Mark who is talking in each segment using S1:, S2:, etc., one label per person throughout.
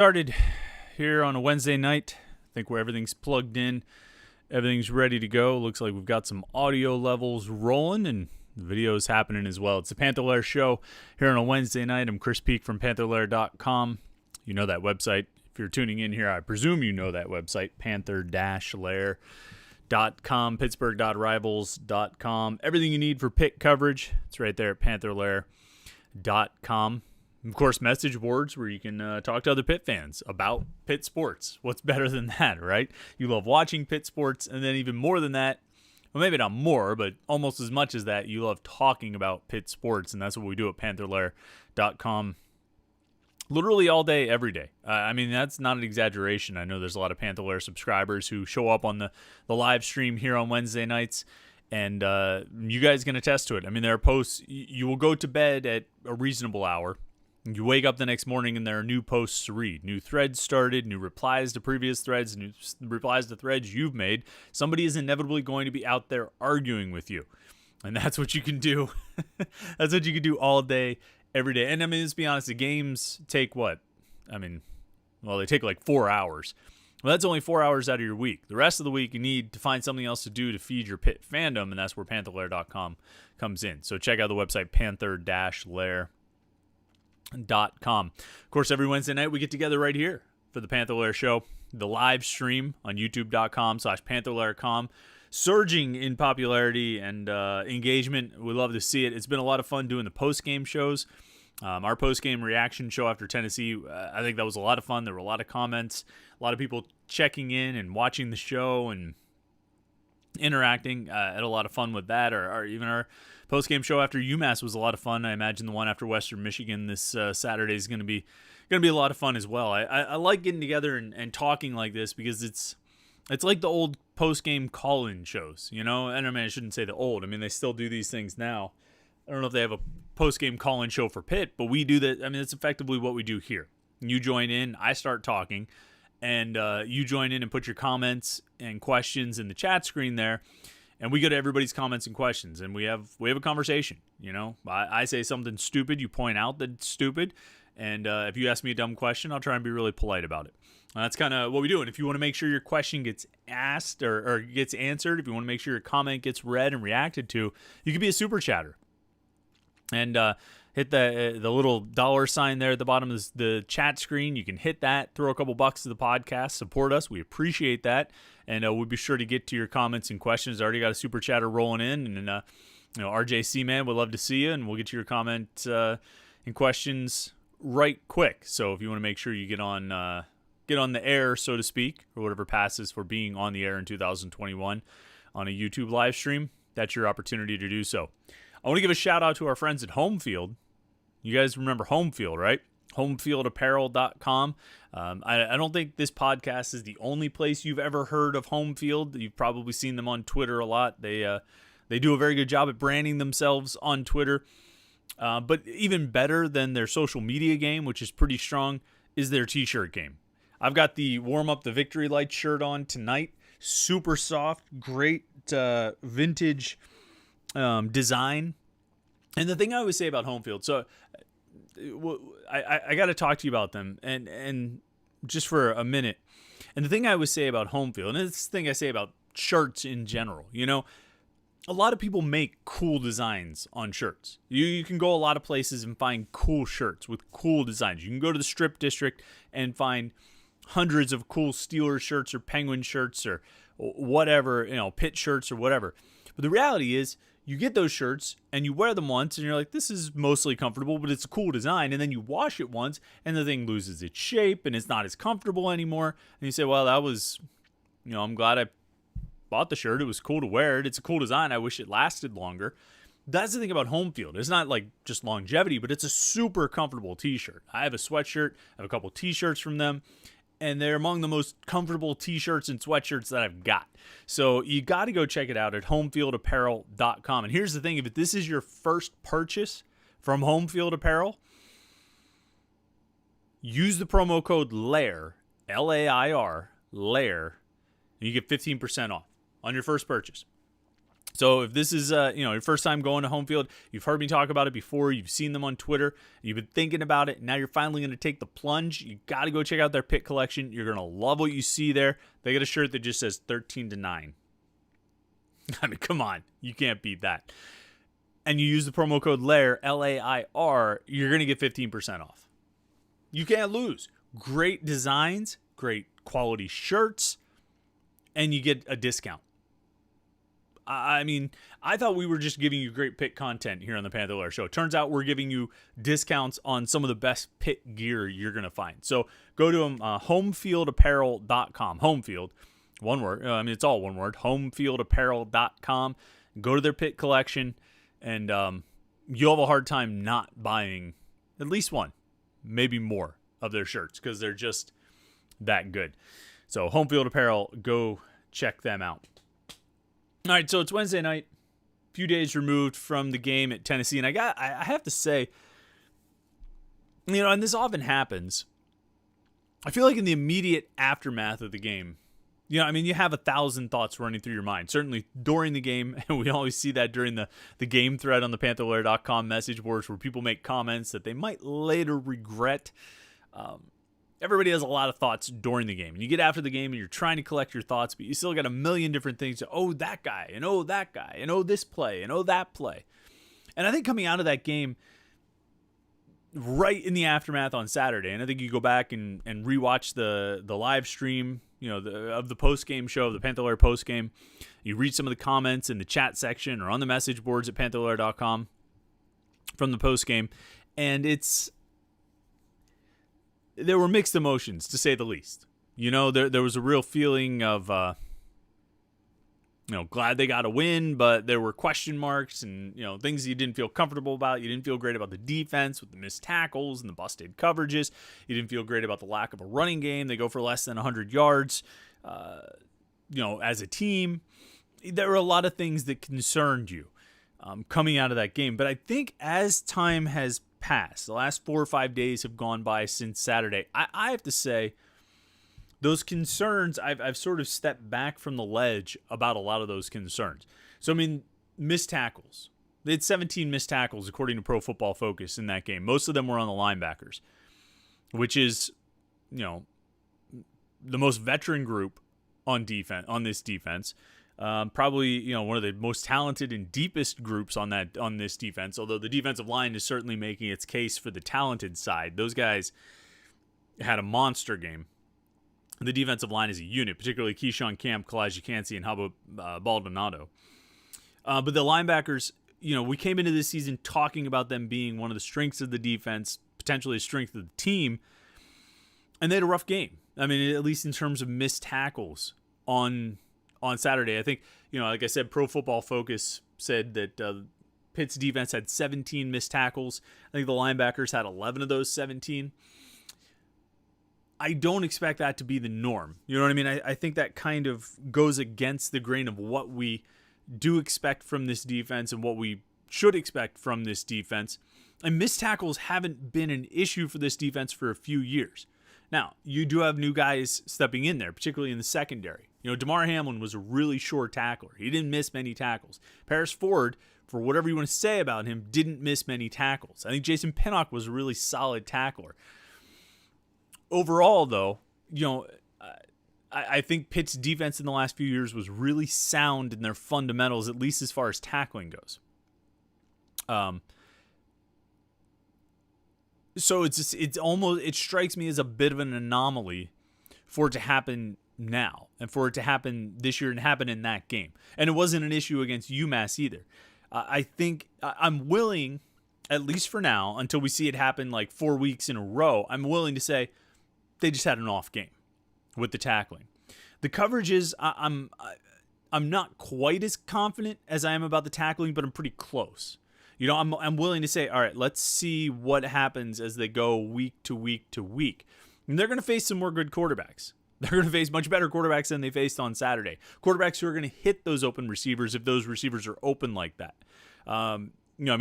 S1: Started here on a Wednesday night. I think where everything's plugged in, everything's ready to go. Looks like we've got some audio levels rolling and the video is happening as well. It's the Panther-Lair Show here on a Wednesday night. I'm Chris Peak from Panther-Lair.com. You know that website. If you're tuning in here, I presume you know that website, Panther-Lair.com, Pittsburgh.rivals.com. Everything you need for Pitt coverage, it's right there at Panther-Lair.com. Of course, message boards where you can talk to other Pitt fans about Pitt sports. What's better than that, right? You love watching Pitt sports, and then even more than that, well, maybe not more, but almost as much as that, you love talking about Pitt sports, and that's what we do at Panther-Lair.com. Literally all day, every day. I mean, that's not an exaggeration. I know there's a lot of Panther-Lair subscribers who show up on the live stream here on Wednesday nights, and you guys can attest to it. I mean, there are posts. You will go to bed at a reasonable hour. You wake up the next morning and there are new posts to read. New threads started, new replies to previous threads, new replies to threads you've made. Somebody is inevitably going to be out there arguing with you. And that's what you can do. That's what you can do all day, every day. And I mean, let's be honest, the games take what? I mean, well, they take like 4 hours. Well, that's only 4 hours out of your week. The rest of the week, you need to find something else to do to feed your Pitt fandom, and that's where Panther-Lair.com comes in. So check out the website, Panther-Lair.com. Of course, every Wednesday night we get together right here for the Panther-Lair Show, the live stream on youtube.com/Panther-Lair.com, surging in popularity and engagement. We love to see it. It's been a lot of fun doing the post-game shows. Our post-game reaction show after Tennessee, I think that was a lot of fun. There were a lot of comments, a lot of people checking in and watching the show and interacting. I had a lot of fun with that, or even our post-game show after UMass was a lot of fun. I imagine the one after Western Michigan this Saturday is going to be a lot of fun as well. I like getting together and talking like this because it's like the old post-game call-in shows, you know? And I mean, I shouldn't say the old. I mean, they still do these things now. I don't know if they have a post-game call-in show for Pitt, but we do that. I mean, it's effectively what we do here. You join in, I start talking, and you join in and put your comments and questions in the chat screen there. And we go to everybody's comments and questions, and we have a conversation. You know, I say something stupid, you point out that it's stupid, and if you ask me a dumb question, I'll try and be really polite about it. And that's kind of what we do. And if you want to make sure your question gets asked or gets answered, if you want to make sure your comment gets read and reacted to, you can be a super chatter. And hit the little $sign there at the bottom of the chat screen. You can hit that, throw a couple bucks to the podcast, support us. We appreciate that. And we'll be sure to get to your comments and questions. I already got a super chatter rolling in. And RJC, man, we'd love to see you. And we'll get to your comment and questions right quick. So if you want to make sure you get on the air, so to speak, or whatever passes for being on the air in 2021 on a YouTube live stream, that's your opportunity to do so. I want to give a shout out to our friends at Homefield. You guys remember Homefield, right? Homefield Apparel.com. I don't think this podcast is the only place you've ever heard of Homefield. You've probably seen them on Twitter a lot. They do a very good job at branding themselves on Twitter. But even better than their social media game, which is pretty strong, is their t-shirt game. I've got the Warm Up the Victory Light shirt on tonight. Super soft, great vintage design. And the thing I always say about Homefield, so I got to talk to you about them and just for a minute. And the thing I always say about Homefield, and it's the thing I say about shirts in general, you know, a lot of people make cool designs on shirts. You can go a lot of places and find cool shirts with cool designs. You can go to the Strip District and find hundreds of cool Steelers shirts or Penguin shirts or whatever, you know, Pitt shirts or whatever. But the reality is, you get those shirts and you wear them once and you're like, this is mostly comfortable, but it's a cool design. And then you wash it once and the thing loses its shape and it's not as comfortable anymore. And you say, well, that was, you know, I'm glad I bought the shirt. It was cool to wear it. It's a cool design. I wish it lasted longer. That's the thing about Homefield. It's not like just longevity, but it's a super comfortable t-shirt. I have a sweatshirt. I have a couple t-shirts from them. And they're among the most comfortable t-shirts and sweatshirts that I've got. So you got to go check it out at homefieldapparel.com. And here's the thing. If this is your first purchase from Homefield Apparel, use the promo code LAIR, L-A-I-R, LAIR, and you get 15% off on your first purchase. So if this is your first time going to Homefield, you've heard me talk about it before, you've seen them on Twitter, you've been thinking about it, now you're finally going to take the plunge, you got to go check out their Pitt collection. You're going to love what you see there. They got a shirt that just says 13-9. I mean, come on, you can't beat that. And you use the promo code LAIR, LAIR, you're going to get 15% off. You can't lose. Great designs, great quality shirts, and you get a discount. I mean, I thought we were just giving you great Pitt content here on the Panther-Lair Show. Turns out we're giving you discounts on some of the best Pitt gear you're going to find. So go to them, Homefield Apparel.com. One word. I mean, it's all one word. Homefield Apparel.com. Go to their Pitt collection, and you'll have a hard time not buying at least one, maybe more of their shirts because they're just that good. So Homefield Apparel, go check them out. All right, so it's Wednesday night, a few days removed from the game at Tennessee, and I have to say, and this often happens, I feel like in the immediate aftermath of the game, you have 1,000 thoughts running through your mind, certainly during the game, and we always see that during the game thread on the Panther-Lair.com message boards where people make comments that they might later regret. Everybody has a lot of thoughts during the game. And you get after the game and you're trying to collect your thoughts, but you still got a million different things to, that guy, and that guy, and this play, and that play. And I think coming out of that game, right in the aftermath on Saturday, and I think you go back and rewatch the live stream, of the post-game show, of the Panther-Lair post-game. You read some of the comments in the chat section or on the message boards at Panther-Lair.com from the post-game, and there were mixed emotions, to say the least. There was a real feeling of, glad they got a win, but there were question marks and, things you didn't feel comfortable about. You didn't feel great about the defense with the missed tackles and the busted coverages. You didn't feel great about the lack of a running game. They go for less than 100 yards, as a team. There were a lot of things that concerned you coming out of that game. But I think as time has passed, the last 4 or 5 days have gone by since Saturday, I have to say those concerns, I've sort of stepped back from the ledge about a lot of those concerns. So, missed tackles. They had 17 missed tackles according to Pro Football Focus in that game. Most of them were on the linebackers, which is, the most veteran group on this defense. Probably, one of the most talented and deepest groups on this defense, although the defensive line is certainly making its case for the talented side. Those guys had a monster game. The defensive line is a unit, particularly Keyshawn Camp, Kalijah Cansey, and Haba Baldonado. But the linebackers, we came into this season talking about them being one of the strengths of the defense, potentially a strength of the team, and they had a rough game. At least in terms of missed tackles on Saturday. I think, like I said, Pro Football Focus said that Pitt's defense had 17 missed tackles. I think the linebackers had 11 of those 17. I don't expect that to be the norm. You know what I mean? I think that kind of goes against the grain of what we do expect from this defense and what we should expect from this defense. And missed tackles haven't been an issue for this defense for a few years. Now, you do have new guys stepping in there, particularly in the secondary. Damar Hamlin was a really short tackler. He didn't miss many tackles. Paris Ford, for whatever you want to say about him, didn't miss many tackles. I think Jason Pinnock was a really solid tackler. Overall, though, I think Pitt's defense in the last few years was really sound in their fundamentals, at least as far as tackling goes. So it strikes me as a bit of an anomaly for it to happen now and for it to happen this year and happen in that game. And it wasn't an issue against UMass either. I think I'm willing, at least for now, until we see it happen like 4 weeks in a row, I'm willing to say they just had an off game with the tackling. The coverages, I'm not quite as confident as I am about the tackling, but I'm pretty close. I'm willing to say, all right, let's see what happens as they go week to week to week. And they're going to face some more good quarterbacks. They're going to face much better quarterbacks than they faced on Saturday. Quarterbacks who are going to hit those open receivers if those receivers are open like that.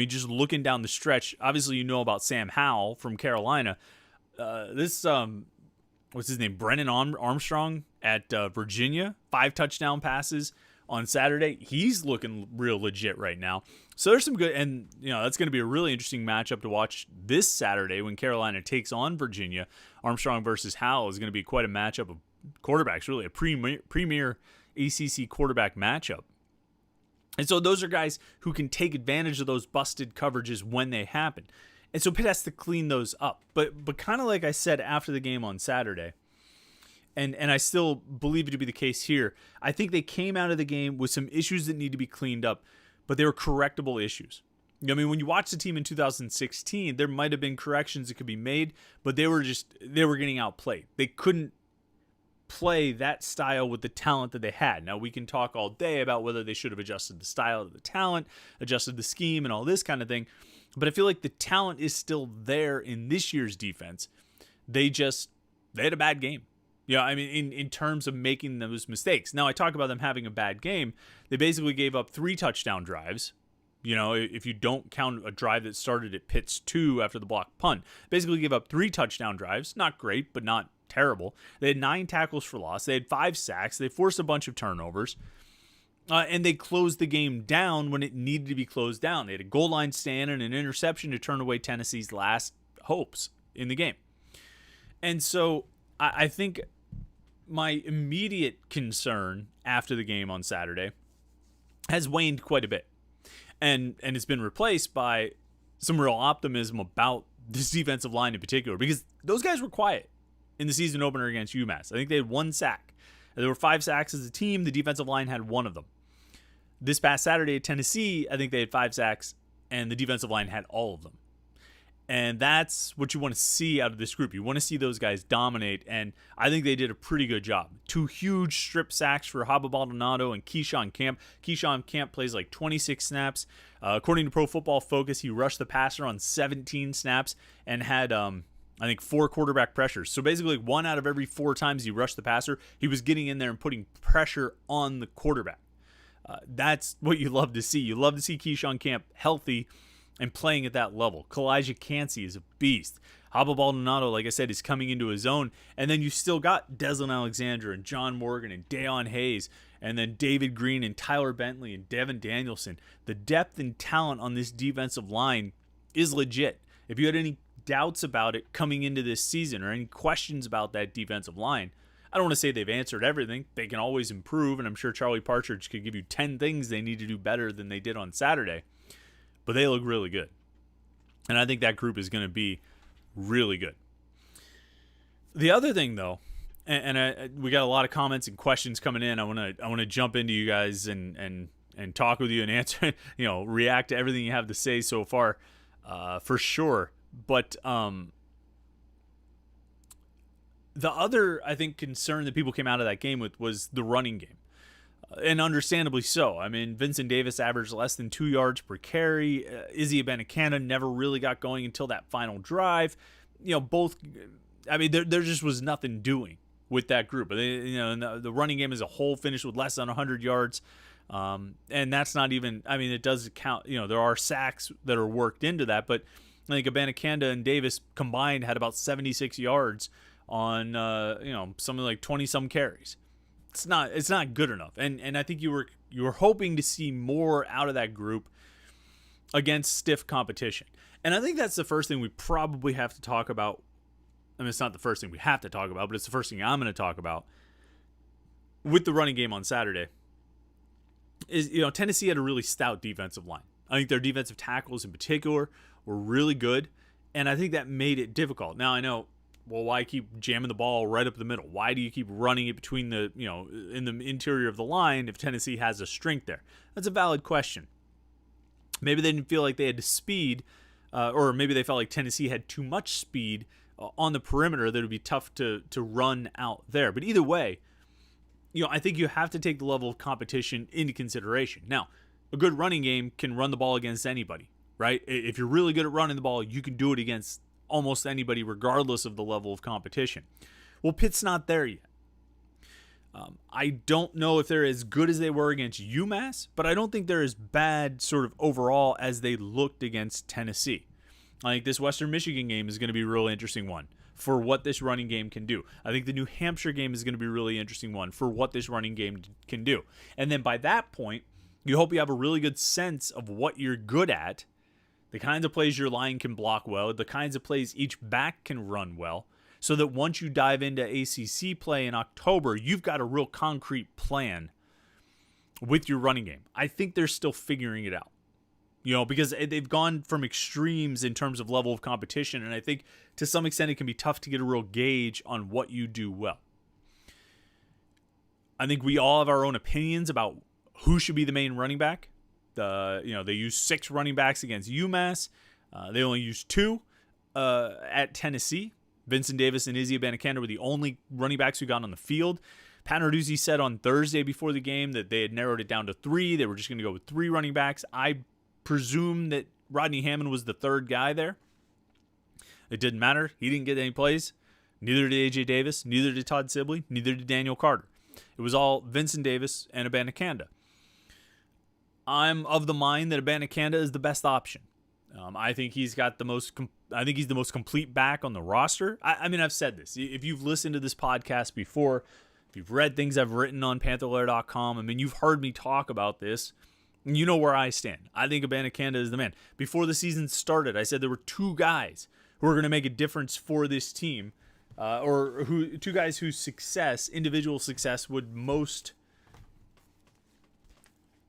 S1: Just looking down the stretch, obviously about Sam Howell from Carolina. What's his name? Brennan Armstrong at Virginia. 5 touchdown passes. on Saturday, he's looking real legit right now. So there's some good, and that's going to be a really interesting matchup to watch this Saturday when Carolina takes on Virginia. Armstrong versus Howell is going to be quite a matchup of quarterbacks, really a premier ACC quarterback matchup. And so those are guys who can take advantage of those busted coverages when they happen. And so Pitt has to clean those up. But kind of like I said after the game on Saturday, and I still believe it to be the case here, I think they came out of the game with some issues that need to be cleaned up, but they were correctable issues. I mean, when you watch the team in 2016, there might have been corrections that could be made, but they were getting outplayed. They couldn't play that style with the talent that they had. Now, we can talk all day about whether they should have adjusted the style to the talent, adjusted the scheme, and all this kind of thing, but I feel like the talent is still there in this year's defense. They had a bad game. I mean, in terms of making those mistakes. Now, I talk about them having a bad game. They basically gave up 3 touchdown drives. If you don't count a drive that started at Pitt's 2 after the blocked punt. Basically gave up 3 touchdown drives. Not great, but not terrible. They had 9 tackles for loss. They had 5 sacks. They forced a bunch of turnovers. And they closed the game down when it needed to be closed down. They had a goal line stand and an interception to turn away Tennessee's last hopes in the game. And so I think my immediate concern after the game on Saturday has waned quite a bit. And it's been replaced by some real optimism about this defensive line in particular, because those guys were quiet in the season opener against UMass. I think they had 1 sack. There were 5 sacks as a team. The defensive line had 1 of them. This past Saturday at Tennessee, I think they had 5 sacks, and the defensive line had all of them. And that's what you want to see out of this group. You want to see those guys dominate, and I think they did a pretty good job. 2 huge strip sacks for Haba Baldonado and Keyshawn Camp. Keyshawn Camp plays like 26 snaps. According to Pro Football Focus, he rushed the passer on 17 snaps and had, I think, 4 quarterback pressures. So basically 1 out of every 4 times he rushed the passer, he was getting in there and putting pressure on the quarterback. That's what you love to see. You love to see Keyshawn Camp healthy and playing at that level. Kalijah Cansey is a beast. Haba Baldonado, like I said, is coming into his own. And then you still got Deslin Alexander and John Morgan and Deion Hayes, and then David Green and Tyler Bentley and Devin Danielson. The depth and talent on this defensive line is legit. If you had any doubts about it coming into this season or any questions about that defensive line, I don't want to say they've answered everything. They can always improve, and I'm sure Charlie Partridge could give you 10 things they need to do better than they did on Saturday. But they look really good. And I think that group is going to be really good. The other thing, though, and we got a lot of comments and questions coming in. I want to jump into you guys and talk with you and answer, react to everything you have to say so far, for sure. But the other, I think, concern that people came out of that game with was the running game. And understandably so. I mean, Vincent Davis averaged less than 2 yards per carry. Izzy Abanikanda never really got going until that final drive. Both. I mean, there just was nothing doing with that group. The running game as a whole finished with less than 100 yards. And that's not even. I mean, it does count. There are sacks that are worked into that, but I think Abanikanda and Davis combined had about 76 yards on something like 20 some carries. It's not good enough, and I think you were hoping to see more out of that group against stiff competition, and I think that's the first thing we probably have to talk about. I mean, it's not the first thing we have to talk about, but it's the first thing I'm going to talk about with the running game on Saturday. Is Tennessee had a really stout defensive line. I think their defensive tackles in particular were really good, and I think that made it difficult. Now I know. Well, why keep jamming the ball right up the middle? Why do you keep running it between in the interior of the line if Tennessee has a strength there? That's a valid question. Maybe they didn't feel like they had the speed, or maybe they felt like Tennessee had too much speed on the perimeter that it would be tough to run out there. But either way, I think you have to take the level of competition into consideration. Now, a good running game can run the ball against anybody, right? If you're really good at running the ball, you can do it against almost anybody regardless of the level of competition. Well, Pitt's not there yet. I don't know if they're as good as they were against UMass, but I don't think they're as bad sort of overall as they looked against Tennessee. I think this Western Michigan game is going to be a real interesting one. for what this running game can do. I think the New Hampshire game is going to be a really interesting one for what this running game can do. And then by that point, you hope you have a really good sense of what you're good at, the kinds of plays your line can block well, the kinds of plays each back can run well, so that once you dive into ACC play in October, you've got a real concrete plan with your running game. I think they're still figuring it out. Because they've gone from extremes in terms of level of competition, and I think to some extent it can be tough to get a real gauge on what you do well. I think we all have our own opinions about who should be the main running back. They use 6 running backs against UMass. They only used 2 at Tennessee. Vincent Davis and Izzy Abanikanda were the only running backs who got on the field. Pat Narduzzi said on Thursday before the game that they had narrowed it down to 3. They were just going to go with 3 running backs. I presume that Rodney Hammond was the third guy there. It didn't matter. He didn't get any plays. Neither did A.J. Davis. Neither did Todd Sibley. Neither did Daniel Carter. It was all Vincent Davis and Abanikanda. I'm of the mind that Abanikanda is the best option. I think he's got the most. I think he's the most complete back on the roster. I mean, I've said this. If you've listened to this podcast before, if you've read things I've written on Panther-Lair.com, I mean, you've heard me talk about this. You know where I stand. I think Abanikanda is the man. Before the season started, I said there were 2 guys who are going to make a difference for this team, or 2 guys whose success, individual success, would most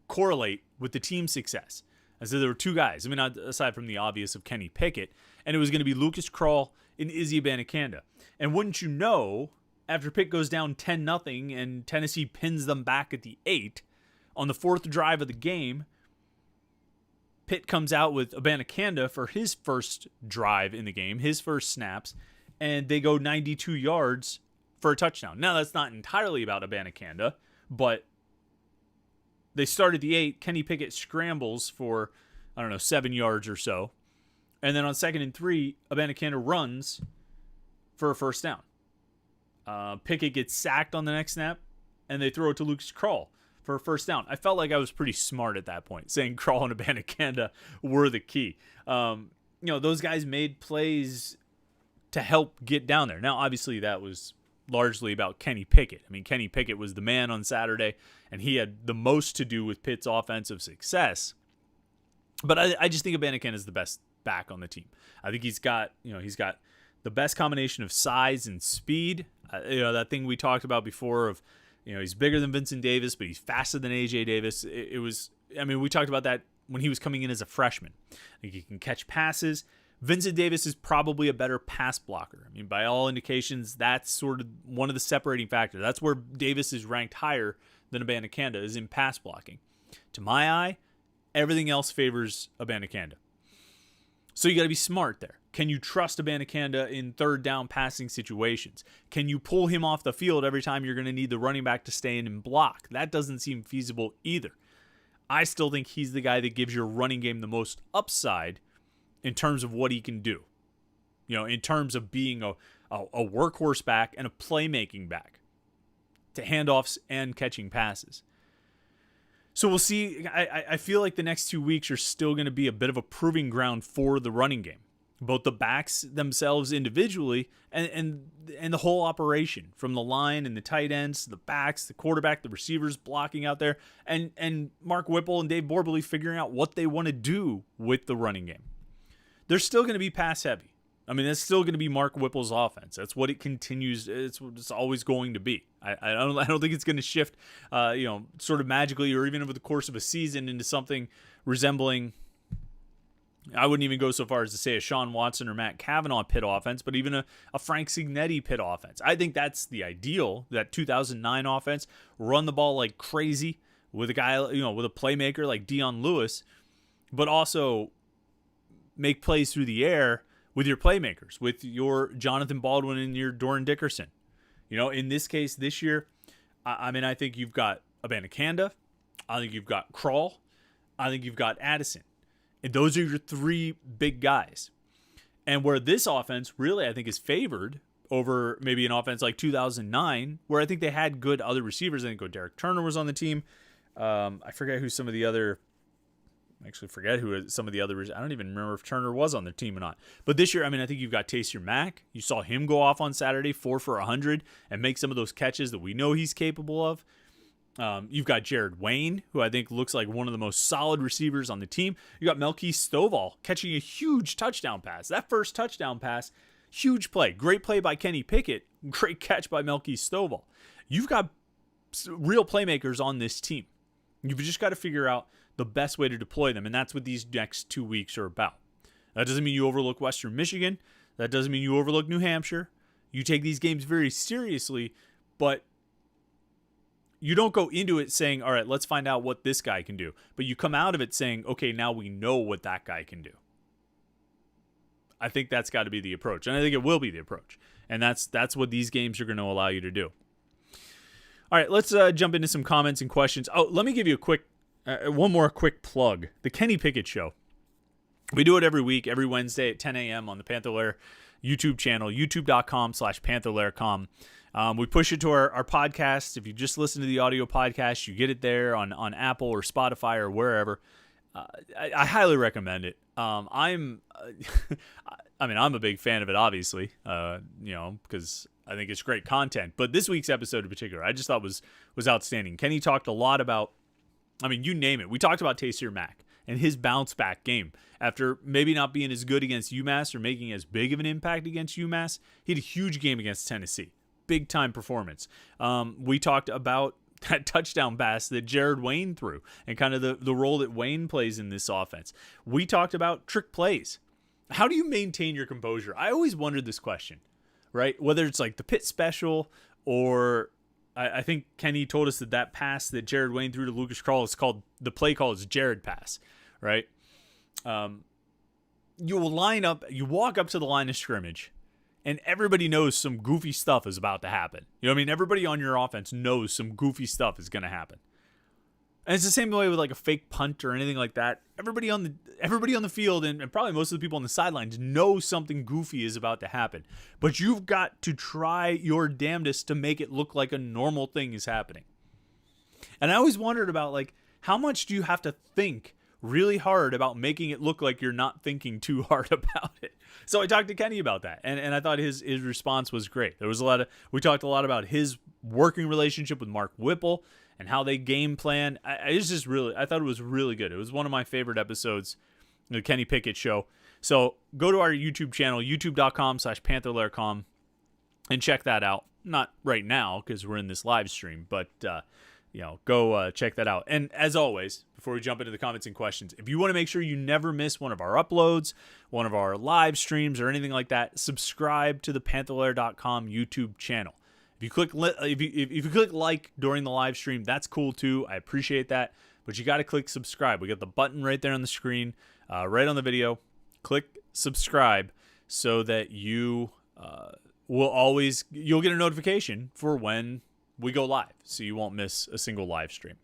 S1: correlate with the team's success. I said there were 2 guys. I mean, aside from the obvious of Kenny Pickett, and it was going to be Lucas Krull and Izzy Abanikanda. And wouldn't you know, after Pitt goes down 10-0 and Tennessee pins them back at the 8, on the 4th drive of the game, Pitt comes out with Abanikanda for his first drive in the game, his first snaps, and they go 92 yards for a touchdown. Now, that's not entirely about Abanikanda, but they start at the 8. Kenny Pickett scrambles for, 7 yards or so. And then on 2nd and 3, Abanikanda runs for a first down. Pickett gets sacked on the next snap, and they throw it to Lucas Krull for a first down. I felt like I was pretty smart at that point, saying Krull and Abanikanda were the key. Those guys made plays to help get down there. Now, obviously, that was largely about Kenny Pickett. I mean, Kenny Pickett was the man on Saturday, and he had the most to do with Pitt's offensive success. But I just think Abanikanda is the best back on the team. I think he's got the best combination of size and speed. That thing we talked about before of, he's bigger than Vincent Davis, but he's faster than A.J. Davis. We talked about that when he was coming in as a freshman. I think he can catch passes. Vincent Davis is probably a better pass blocker. I mean, by all indications, that's sort of one of the separating factors. That's where Davis is ranked higher than Abanikanda, is in pass blocking. To my eye, everything else favors Abanikanda. So you got to be smart there. Can you trust Abanikanda in 3rd down passing situations? Can you pull him off the field every time you're going to need the running back to stay in and block? That doesn't seem feasible either. I still think he's the guy that gives your running game the most upside in terms of what he can do. In terms of being a workhorse back and a playmaking back to handoffs and catching passes. So we'll see. I feel like the next 2 weeks are still going to be a bit of a proving ground for the running game. Both the backs themselves individually and the whole operation, from the line and the tight ends, the backs, the quarterback, the receivers blocking out there, and Mark Whipple and Dave Borbely figuring out what they want to do with the running game. They're still going to be pass heavy. I mean, that's still going to be Mark Whipple's offense. That's what it continues. It's what it's always going to be. I don't think it's going to shift, sort of magically or even over the course of a season into something resembling. I wouldn't even go so far as to say a Sean Watson or Matt Cavanaugh Pitt offense, but even a Frank Cignetti Pitt offense. I think that's the ideal, that 2009 offense. Run the ball like crazy with a guy, with a playmaker like Dion Lewis, but also make plays through the air with your playmakers, with your Jonathan Baldwin and your Doran Dickerson. In this case, this year, I think you've got Abanikanda. I think you've got Krull. I think you've got Addison. And those are your 3 big guys. And where this offense really, I think, is favored over maybe an offense like 2009, where I think they had good other receivers. I think Derek Turner was on the team. I forget who some of the other I actually forget who some of the others. I don't even remember if Turner was on the team or not. But this year, I mean, I think you've got Taysier Mack. You saw him go off on Saturday, 4 for 100, and make some of those catches that we know he's capable of. You've got Jared Wayne, who I think looks like one of the most solid receivers on the team. You got Melky Stovall catching a huge touchdown pass. That first touchdown pass, huge play. Great play by Kenny Pickett. Great catch by Melky Stovall. You've got real playmakers on this team. You've just got to figure out the best way to deploy them, and that's what these next 2 weeks are about. That doesn't mean you overlook Western Michigan. That doesn't mean you overlook New Hampshire. You take these games very seriously, but you don't go into it saying, all right, let's find out what this guy can do. But you come out of it saying, okay, now we know what that guy can do. I think that's got to be the approach, and I think it will be the approach. And that's what these games are going to allow you to do. All right, let's jump into some comments and questions. Oh, let me give you a quick, one more quick plug. The Kenny Pickett Show. We do it every week, every Wednesday at 10 a.m. on the Panther-Lair YouTube channel, youtube.com/Panther-Lair.com. We push it to our podcast. If you just listen to the audio podcast, you get it there on Apple or Spotify or wherever. I highly recommend it. I'm a big fan of it, obviously, because I think it's great content. But this week's episode in particular, I just thought was outstanding. Kenny talked a lot about, you name it. We talked about Taysier Mack and his bounce back game after maybe not being as good against UMass or making as big of an impact against UMass. He had a huge game against Tennessee. Big time performance. We talked about that touchdown pass that Jared Wayne threw and kind of the role that Wayne plays in this offense. We talked about trick plays. How do you maintain your composure? I always wondered this question, right? Whether it's like the Pitt special or I think Kenny told us that pass that Jared Wayne threw to Lucas Krull is called, the play call is Jared pass, right? You will line up, you walk up to the line of scrimmage, and everybody knows some goofy stuff is about to happen. Everybody on your offense knows some goofy stuff is going to happen. And it's the same way with like a fake punt or anything like that. Everybody on the field and probably most of the people on the sidelines know something goofy is about to happen. But you've got to try your damnedest to make it look like a normal thing is happening. And I always wondered about like, how much do you have to think really hard about making it look like you're not thinking too hard about it? So I talked to Kenny about that, and I thought his response was great. We talked a lot about his working relationship with Mark Whipple and how they game plan. I thought it was really good. It was one of my favorite episodes of the Kenny Pickett Show. So go to our YouTube channel, youtube.com/Panther-Lair.com, and check that out. Not right now because we're in this live stream, but go check that out. And as always, before we jump into the comments and questions, if you want to make sure you never miss one of our uploads, one of our live streams, or anything like that, subscribe to the Panther-Lair.com YouTube channel. If you click like during the live stream, that's cool too. I appreciate that. But you got to click subscribe. We got the button right there on the screen, right on the video. Click subscribe so that you'll get a notification for when we go live, so you won't miss a single live stream.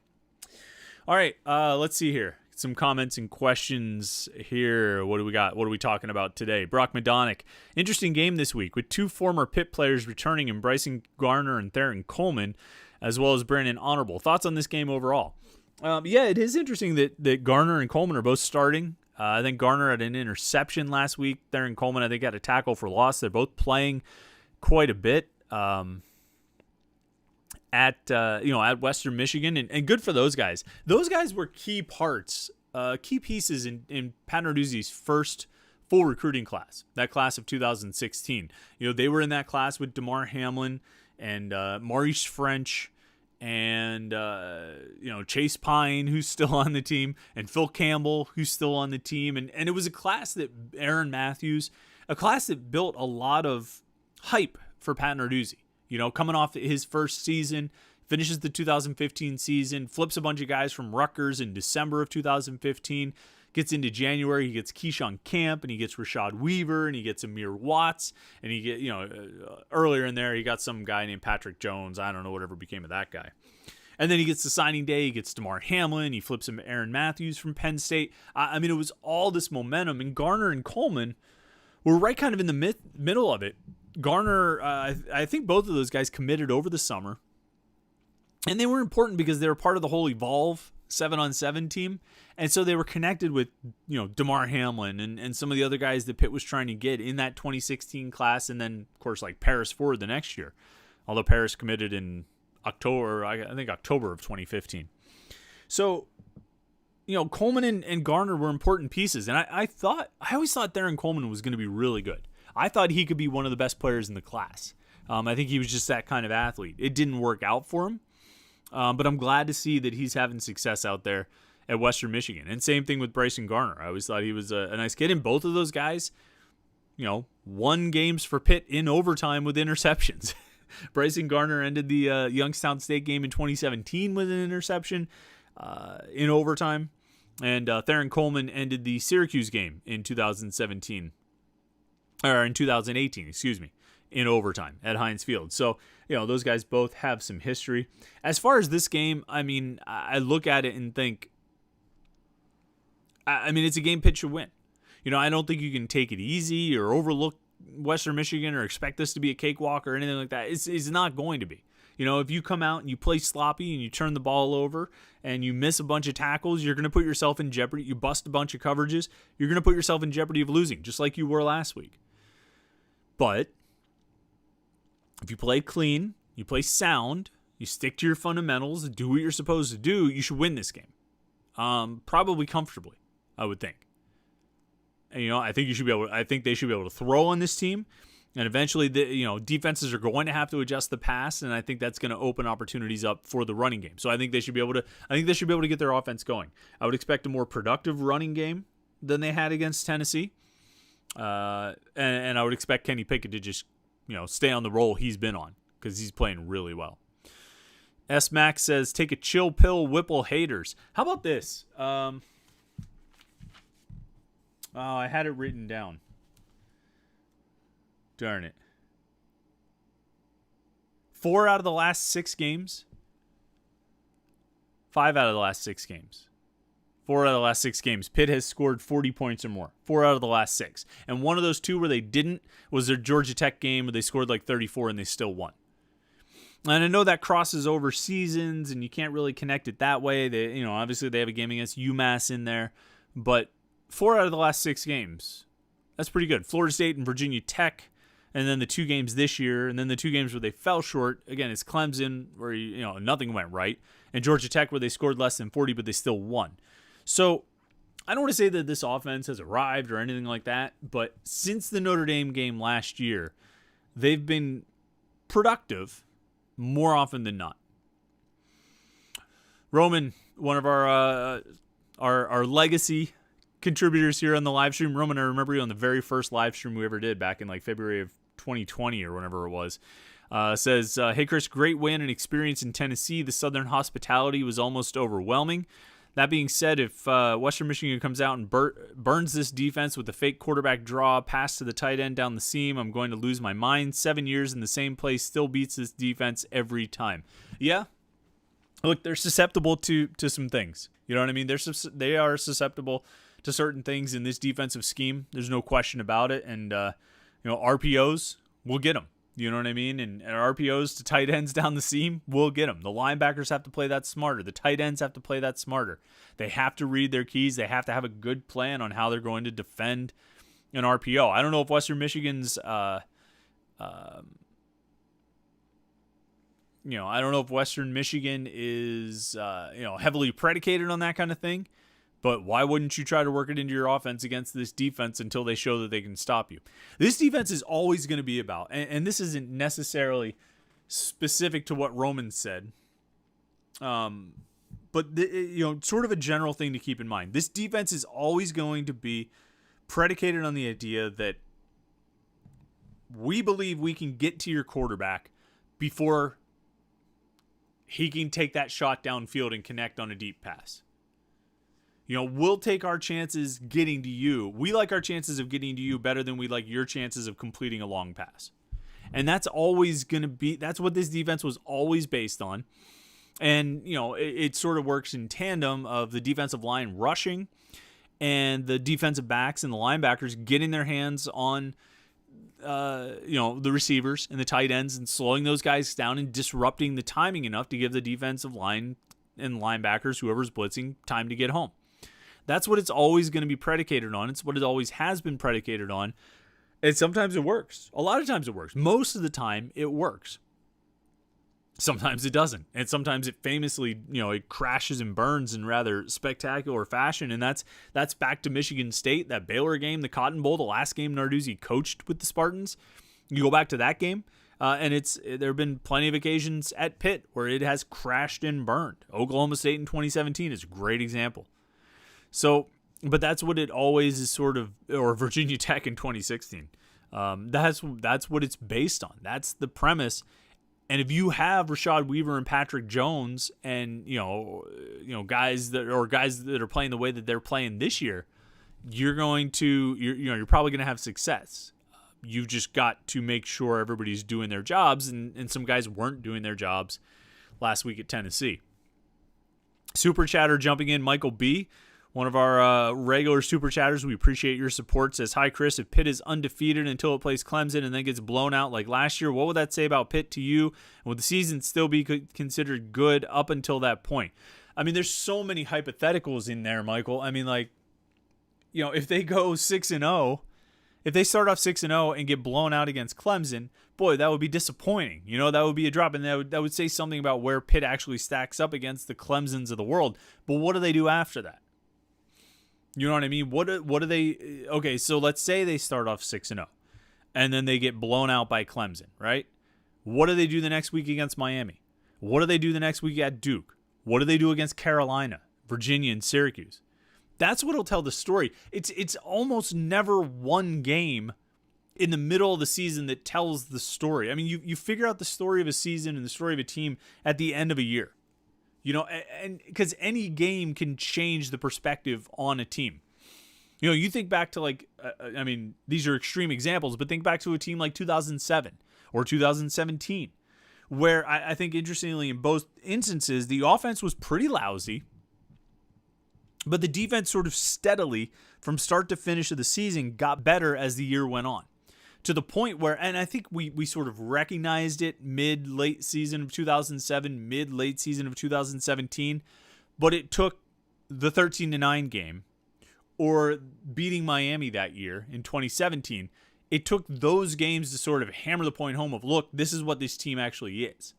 S1: All right, let's see here. Some comments and questions here. What do we got? What are we talking about today? Brock Madonic. Interesting game this week with two former Pitt players returning in Bryson Garner and Theron Coleman, as well as Brandon Honorable. Thoughts on this game overall? It is interesting that Garner and Coleman are both starting. I think Garner had an interception last week. Theron Coleman, I think, had a tackle for loss. They're both playing quite a bit. At Western Michigan, and good for those guys. Those guys were key parts, key pieces in Pat Narduzzi's first full recruiting class, that class of 2016. They were in that class with DeMar Hamlin and Maurice French and Chase Pine, who's still on the team, and Phil Campbell, who's still on the team, and it was a class that Aaron Matthews, a class that built a lot of hype for Pat Narduzzi. Coming off his first season, finishes the 2015 season, flips a bunch of guys from Rutgers in December of 2015, gets into January, he gets Keyshawn Camp, and he gets Rashad Weaver, and he gets Amir Watts, and he get earlier in there he got some guy named Patrick Jones. I don't know whatever became of that guy. And then he gets the signing day, he gets DeMar Hamlin, he flips him Aaron Matthews from Penn State. It was all this momentum, and Garner and Coleman were right kind of in the middle of it. Garner, I think both of those guys committed over the summer, and they were important because they were part of the whole Evolve 7-on-7 team. And so they were connected with, DeMar Hamlin and some of the other guys that Pitt was trying to get in that 2016 class. And then, of course, like Paris Ford the next year. Although Paris committed in October of 2015. So, Coleman and Garner were important pieces. And I always thought Theron Coleman was going to be really good. I thought he could be one of the best players in the class. I think he was just that kind of athlete. It didn't work out for him. But I'm glad to see that he's having success out there at Western Michigan. And same thing with Bryson Garner. I always thought he was a nice kid. And both of those guys, won games for Pitt in overtime with interceptions. Bryson Garner ended the Youngstown State game in 2017 with an interception in overtime. And Theron Coleman ended the Syracuse game in 2018, in overtime at Heinz Field. So, those guys both have some history. As far as this game, I look at it and think, it's a game Pitt should win. I don't think you can take it easy or overlook Western Michigan or expect this to be a cakewalk or anything like that. It's not going to be. If you come out and you play sloppy and you turn the ball over and you miss a bunch of tackles, you're going to put yourself in jeopardy. You bust a bunch of coverages, you're going to put yourself in jeopardy of losing, just like you were last week. But if you play clean, you play sound, you stick to your fundamentals, do what you're supposed to do, you should win this game. Probably comfortably, I would think. And, I think they should be able to throw on this team. And eventually, defenses are going to have to adjust the pass, and I think that's going to open opportunities up for the running game. So I think they should be able to get their offense going. I would expect a more productive running game than they had against Tennessee. And I would expect Kenny Pickett to just, stay on the roll he's been on because he's playing really well. S. Max says, take a chill pill, Whipple haters. How about this? I had it written down. Darn it. 4 out of the last 6 games. 5 out of the last 6 games. 4 out of the last 6 games. Pitt has scored 40 points or more. 4 out of the last 6. And one of those 2 where they didn't was their Georgia Tech game where they scored like 34 and they still won. And I know that crosses over seasons and you can't really connect it that way. They, obviously they have a game against UMass in there. But 4 out of the last 6 games, that's pretty good. Florida State and Virginia Tech, and then the 2 games this year, and then the 2 games where they fell short. Again, it's Clemson, where nothing went right, and Georgia Tech, where they scored less than 40, but they still won. So I don't want to say that this offense has arrived or anything like that, but since the Notre Dame game last year, they've been productive more often than not. Roman, one of our legacy contributors here on the live stream. Roman, I remember you on the very first live stream we ever did back in like February of 2020 or whenever it was. Says, hey, Chris, great win and experience in Tennessee. The Southern hospitality was almost overwhelming. That being said, if Western Michigan comes out and burns this defense with a fake quarterback draw, pass to the tight end down the seam, I'm going to lose my mind. 7 years in the same place still beats this defense every time. Yeah. Look, they're susceptible to some things. You know what I mean? They are susceptible to certain things in this defensive scheme. There's no question about it. And, RPOs, we'll get them. You know what I mean? And RPOs to tight ends down the seam, we'll get them. The linebackers have to play that smarter. The tight ends have to play that smarter. They have to read their keys. They have to have a good plan on how they're going to defend an RPO. I don't know if Western Michigan's, I don't know if Western Michigan is, heavily predicated on that kind of thing. But why wouldn't you try to work it into your offense against this defense until they show that they can stop you? This defense is always going to be about, and this isn't necessarily specific to what Roman said, but sort of a general thing to keep in mind. This defense is always going to be predicated on the idea that we believe we can get to your quarterback before he can take that shot downfield and connect on a deep pass. We'll take our chances getting to you. We like our chances of getting to you better than we like your chances of completing a long pass. And that's always going to be, that's what this defense was always based on. And, it sort of works in tandem of the defensive line rushing and the defensive backs and the linebackers getting their hands on, the receivers and the tight ends and slowing those guys down and disrupting the timing enough to give the defensive line and linebackers, whoever's blitzing, time to get home. That's what it's always going to be predicated on. It's what it always has been predicated on. And sometimes it works. A lot of times it works. Most of the time it works. Sometimes it doesn't. And sometimes it famously, it crashes and burns in rather spectacular fashion. And that's back to Michigan State, that Baylor game, the Cotton Bowl, the last game Narduzzi coached with the Spartans. You go back to that game, and there have been plenty of occasions at Pitt where it has crashed and burned. Oklahoma State in 2017 is a great example. So, but that's what it always is or Virginia Tech in 2016. That's what it's based on. That's the premise. And if you have Rashad Weaver and Patrick Jones and, guys that are playing the way that they're playing this year, you're probably going to have success. You've just got to make sure everybody's doing their jobs, and some guys weren't doing their jobs last week at Tennessee. Super chatter jumping in, Michael B., one of our regular super chatters. We appreciate your support. Says, hi, Chris. If Pitt is undefeated until it plays Clemson and then gets blown out like last year, what would that say about Pitt to you? And would the season still be considered good up until that point? I mean, there's so many hypotheticals in there, Michael. I mean, if they go 6-0, if they start off 6-0 and get blown out against Clemson, boy, that would be disappointing. That would be a drop, and that would say something about where Pitt actually stacks up against the Clemsons of the world. But what do they do after that? You know what I mean? What do they? Okay, so let's say they start off 6-0, and then they get blown out by Clemson, right? What do they do the next week against Miami? What do they do the next week at Duke? What do they do against Carolina, Virginia, and Syracuse? That's what'll tell the story. It's almost never one game in the middle of the season that tells the story. I mean, you figure out the story of a season and the story of a team at the end of a year. And because any game can change the perspective on a team. You think back to these are extreme examples, but think back to a team like 2007 or 2017, where I think interestingly in both instances, the offense was pretty lousy, but the defense sort of steadily from start to finish of the season got better as the year went on. To the point where, and I think we sort of recognized it mid-late season of 2007, mid-late season of 2017, but it took the 13-9 game or beating Miami that year in 2017. It took those games to sort of hammer the point home of, look, this is what this team actually is.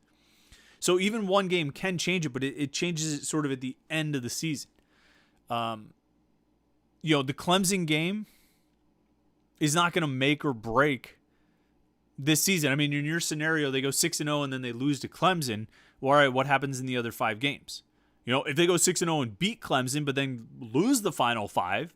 S1: So even one game can change it, but it changes it sort of at the end of the season. The Clemson game is not going to make or break this season. I mean, in your scenario, they go 6-0 and then they lose to Clemson. Well, all right, what happens in the other 5 games? If they go 6-0 and beat Clemson, but then lose the final 5,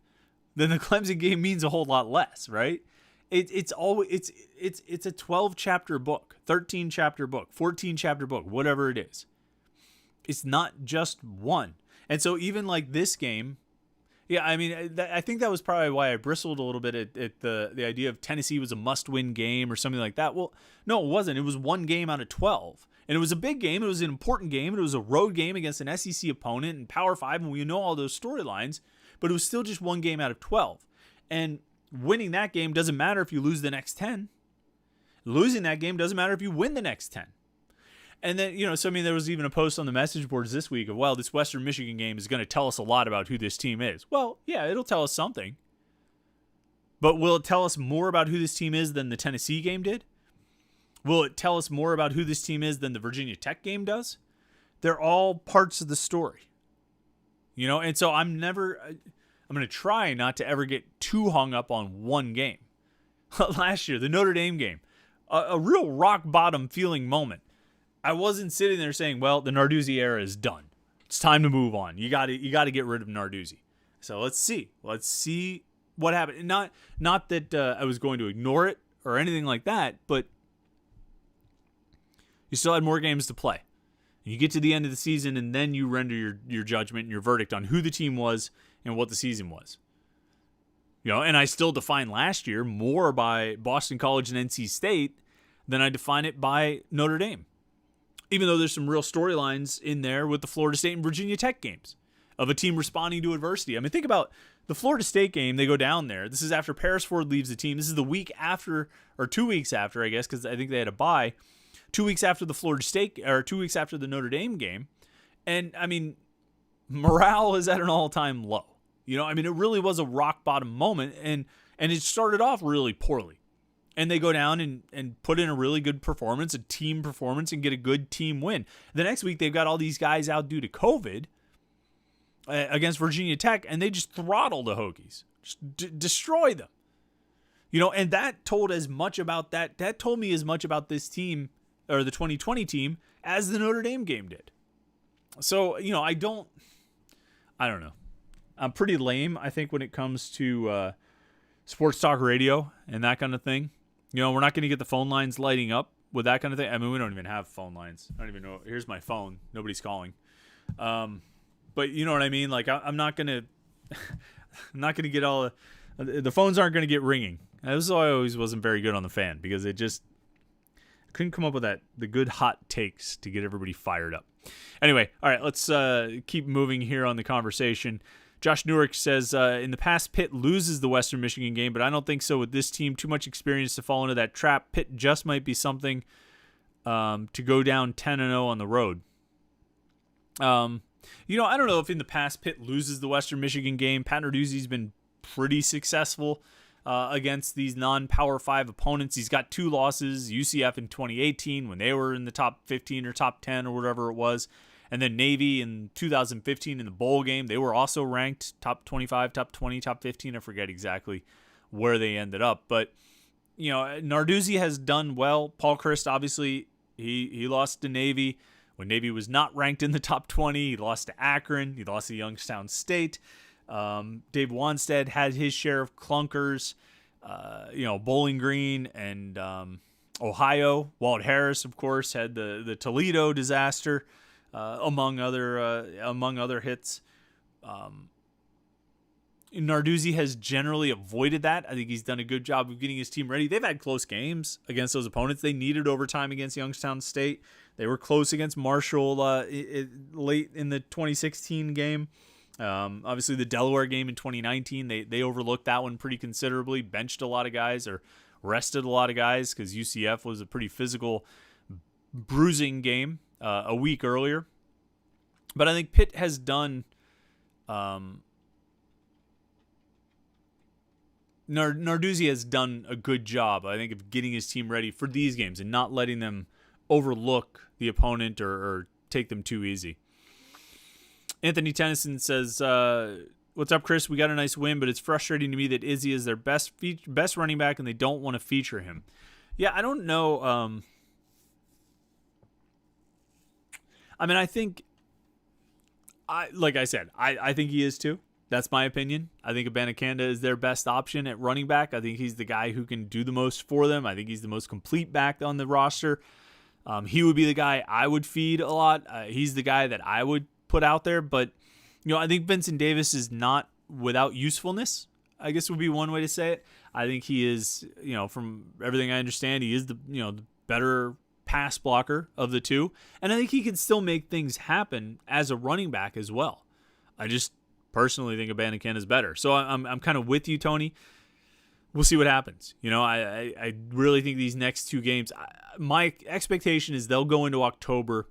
S1: then the Clemson game means a whole lot less, right? It's a 12-chapter book, 13-chapter book, 14-chapter book, whatever it is. It's not just one. And so even like this game, yeah, I mean, I think that was probably why I bristled a little bit at the idea of Tennessee was a must-win game or something like that. Well, no, it wasn't. It was one game out of 12. And it was a big game. It was an important game. It was a road game against an SEC opponent and Power 5, and we know all those storylines. But it was still just one game out of 12. And winning that game doesn't matter if you lose the next 10. Losing that game doesn't matter if you win the next 10. And then, there was even a post on the message boards this week of, well, this Western Michigan game is going to tell us a lot about who this team is. Well, yeah, it'll tell us something. But will it tell us more about who this team is than the Tennessee game did? Will it tell us more about who this team is than the Virginia Tech game does? They're all parts of the story. And so I'm going to try not to ever get too hung up on one game. Last year, the Notre Dame game, a real rock bottom feeling moment. I wasn't sitting there saying, well, the Narduzzi era is done. It's time to move on. You got to get rid of Narduzzi. So let's see. Let's see what happened. Not that I was going to ignore it or anything like that, but you still had more games to play. You get to the end of the season, and then you render your judgment and your verdict on who the team was and what the season was. And I still define last year more by Boston College and NC State than I define it by Notre Dame. Even though there's some real storylines in there with the Florida State and Virginia Tech games of a team responding to adversity. I mean, think about the Florida State game. They go down there. This is after Paris Ford leaves the team. This is the week after, or 2 weeks after, I guess, because I think they had a bye. 2 weeks after the Florida State, or 2 weeks after the Notre Dame game. And, I mean, morale is at an all-time low. You know, I mean, it really was a rock-bottom moment, and it started off really poorly. And they go down and put in a really good performance, a team performance, and get a good team win. The next week, they've got all these guys out due to COVID against Virginia Tech, and they just throttle the Hokies, just destroy them. You know, and that told as much about that. That told me as much about this team, or the 2020 team, as the Notre Dame game did. So, you know, I don't know. I'm pretty lame, I think, when it comes to sports talk radio and that kind of thing. You know, we're not going to get the phone lines lighting up with that kind of thing. I mean, we don't even have phone lines. I don't even know. Here's my phone. Nobody's calling. But you know what I mean? Like, I'm not going to I'm not going to get all the phones aren't going to get ringing. This is why I always wasn't very good on the fan, because it just couldn't come up with the good hot takes to get everybody fired up. Anyway, all right, let's keep moving here on the conversation. Josh Newark says, in the past, Pitt loses the Western Michigan game, but I don't think so with this team. Too much experience to fall into that trap. Pitt just might be something to go down 10-0 on the road. You know, I don't know if in the past Pitt loses the Western Michigan game. Pat Narduzzi's been pretty successful against these non-Power 5 opponents. He's got 2 losses, UCF in 2018 when they were in the top 15 or top 10 or whatever it was. And then Navy in 2015 in the bowl game. They were also ranked top 25, top 20, top 15. I forget exactly where they ended up. But, you know, Narduzzi has done well. Paul Chryst, obviously, he lost to Navy when Navy was not ranked in the top 20. He lost to Akron. He lost to Youngstown State. Dave Wanstead had his share of clunkers. You know, Bowling Green and Ohio. Walt Harris, of course, had the Toledo disaster. Among other hits. Narduzzi has generally avoided that. I think he's done a good job of getting his team ready. They've had close games against those opponents. They needed overtime against Youngstown State. They were close against Marshall late in the 2016 game. Obviously, the Delaware game in 2019, they overlooked that one pretty considerably, benched a lot of guys or rested a lot of guys because UCF was a pretty physical, bruising game a week earlier. But I think Pitt has done Narduzzi has done a good job, I think, of getting his team ready for these games and not letting them overlook the opponent or take them too easy. Anthony Tennyson says, what's up, Chris? We got a nice win, but it's frustrating to me that Izzy is their best running back and they don't want to feature him. Yeah, I don't know. I mean, I think, like I said, I think he is too. That's my opinion. I think Abanikanda is their best option at running back. I think he's the guy who can do the most for them. I think he's the most complete back on the roster. He would be the guy I would feed a lot. He's the guy that I would put out there. But, you know, I think Vincent Davis is not without usefulness, I guess would be one way to say it. I think he is, you know, from everything I understand, he is the better pass blocker of the two. And I think he can still make things happen as a running back as well. I just personally think Abanikanda is better. So I'm kind of with you, Tony. We'll see what happens. You know, I really think these next two games, my expectation is they'll go into October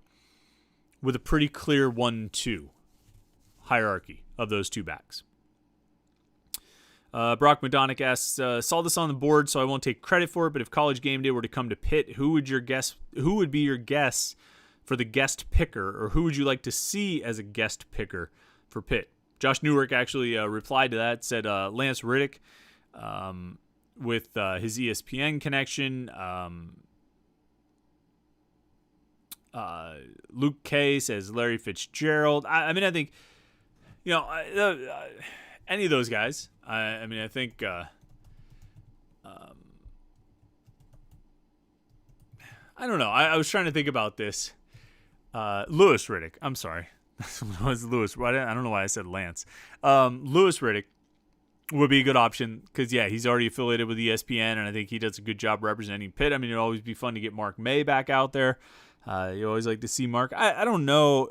S1: with a pretty clear 1-2 hierarchy of those two backs. Brock Madonic asks, saw this on the board, so I won't take credit for it, but if College Game Day were to come to Pitt, who would be your guess for the guest picker, or who would you like to see as a guest picker for Pitt? Josh Newark actually replied to that, said Lance Riddick with his ESPN connection. Luke K says Larry Fitzgerald. I mean, I think, you know, any of those guys. I mean, I think I don't know. I was trying to think about this. Lewis Riddick. I'm sorry. It was Lewis. I don't know why I said Lance. Lewis Riddick would be a good option because, yeah, he's already affiliated with ESPN, and I think he does a good job representing Pitt. I mean, it'd always be fun to get Mark May back out there. You always like to see Mark. I don't know.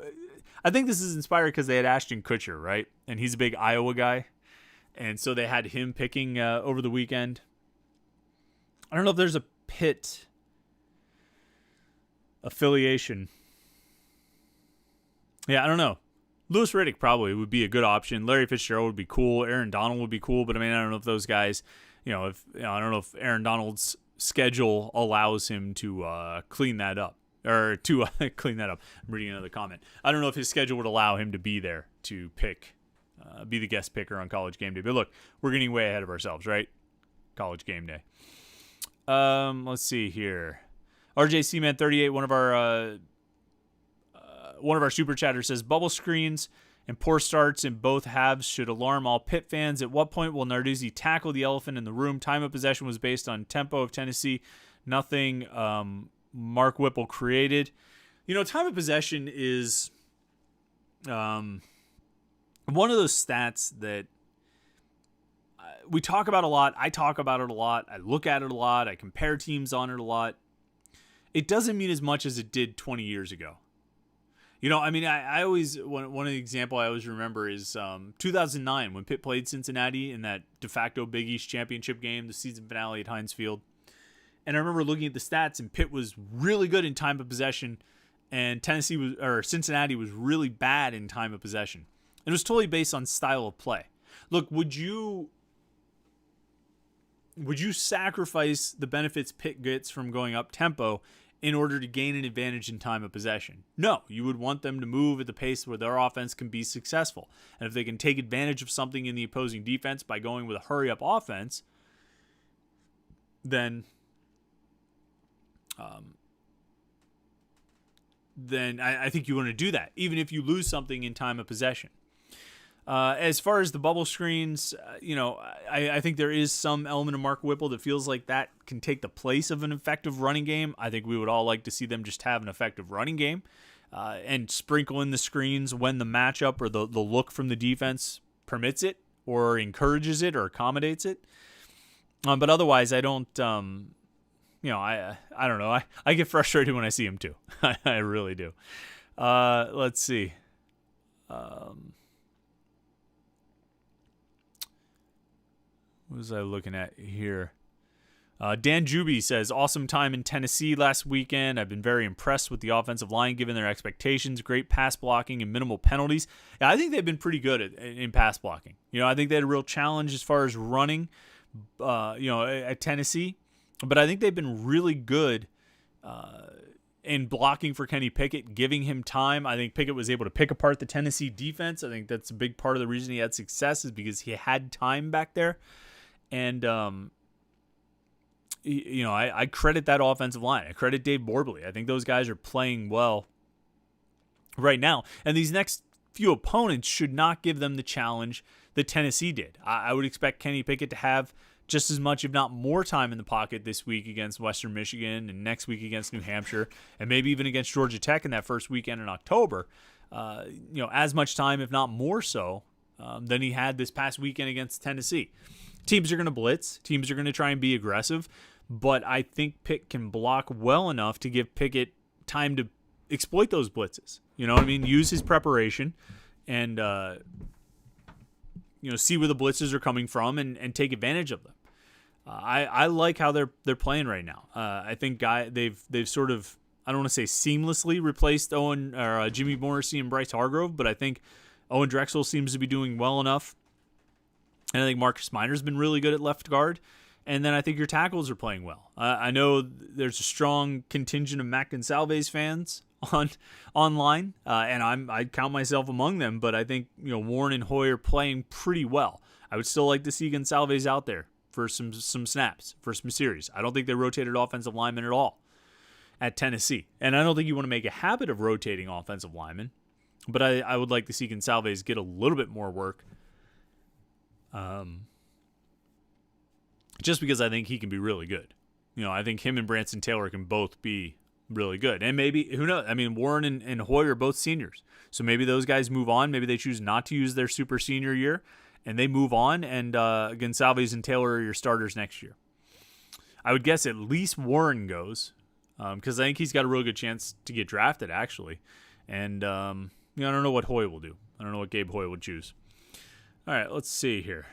S1: I think this is inspired because they had Ashton Kutcher, right? And he's a big Iowa guy. And so they had him picking over the weekend. I don't know if there's a Pitt affiliation. Yeah, I don't know. Louis Riddick probably would be a good option. Larry Fitzgerald would be cool. Aaron Donald would be cool. But I mean, I don't know if those guys, I don't know if Aaron Donald's schedule allows him to clean that up. Or to clean that up. I'm reading another comment. I don't know if his schedule would allow him to be there to pick, be the guest picker on College Game Day. But look, we're getting way ahead of ourselves, right? College Game Day. Let's see here. RJ Seaman 38, one of our super chatters says bubble screens and poor starts in both halves should alarm all Pitt fans. At what point will Narduzzi tackle the elephant in the room? Time of possession was based on tempo of Tennessee. Nothing Mark Whipple created. Time of possession is one of those stats that we talk about a lot. I talk about it a lot. I look at it a lot. I compare teams on it a lot. It doesn't mean as much as it did 20 years ago. I always, one of the example I always remember is 2009 when Pitt played Cincinnati in that de facto Big East championship game, the season finale at Heinz Field. And I remember looking at the stats, and Pitt was really good in time of possession, and Cincinnati was really bad in time of possession. It was totally based on style of play. Look, would you sacrifice the benefits Pitt gets from going up tempo in order to gain an advantage in time of possession? No, you would want them to move at the pace where their offense can be successful. And if they can take advantage of something in the opposing defense by going with a hurry-up offense, then I think you want to do that, even if you lose something in time of possession. As far as the bubble screens, I think there is some element of Mark Whipple that feels like that can take the place of an effective running game. I think we would all like to see them just have an effective running game and sprinkle in the screens when the matchup or the look from the defense permits it or encourages it or accommodates it. But otherwise, I don't, I don't know. I get frustrated when I see him too. I really do. Let's see. What was I looking at here? Dan Juby says, awesome time in Tennessee last weekend. I've been very impressed with the offensive line given their expectations. Great pass blocking and minimal penalties. Yeah, I think they've been pretty good in pass blocking. I think they had a real challenge as far as running, at Tennessee. But I think they've been really good in blocking for Kenny Pickett, giving him time. I think Pickett was able to pick apart the Tennessee defense. I think that's a big part of the reason he had success is because he had time back there. And, I credit that offensive line. I credit Dave Borbley. I think those guys are playing well right now. And these next few opponents should not give them the challenge that Tennessee did. I would expect Kenny Pickett to have just as much, if not more, time in the pocket this week against Western Michigan and next week against New Hampshire and maybe even against Georgia Tech in that first weekend in October. As much time, if not more so, than he had this past weekend against Tennessee. Teams are going to blitz. Teams are going to try and be aggressive. But I think Pitt can block well enough to give Pickett time to exploit those blitzes. You know what I mean? Use his preparation and, see where the blitzes are coming from and take advantage of them. I like how they're playing right now. I think they've sort of, I don't want to say seamlessly replaced Jimmy Morrissey and Bryce Hargrove, but I think Owen Drexel seems to be doing well enough. And I think Marcus Minor's been really good at left guard. And then I think your tackles are playing well. I know there's a strong contingent of Matt Gonsalves fans online, and I count myself among them. But I think Warren and Hoy are playing pretty well. I would still like to see Gonsalves out there for some snaps, for some series. I don't think they rotated offensive linemen at all at Tennessee, and I don't think you want to make a habit of rotating offensive linemen. But I would like to see Gonsalves get a little bit more work. Just because I think he can be really good. I think him and Branson Taylor can both be really good. And maybe, who knows? I mean, Warren and Hoy are both seniors. So maybe those guys move on. Maybe they choose not to use their super senior year, and they move on, and Gonsalves and Taylor are your starters next year. I would guess at least Warren goes, because I think he's got a real good chance to get drafted, actually. And, I don't know what Hoy will do. I don't know what Gabe Hoy would choose. All right, let's see here.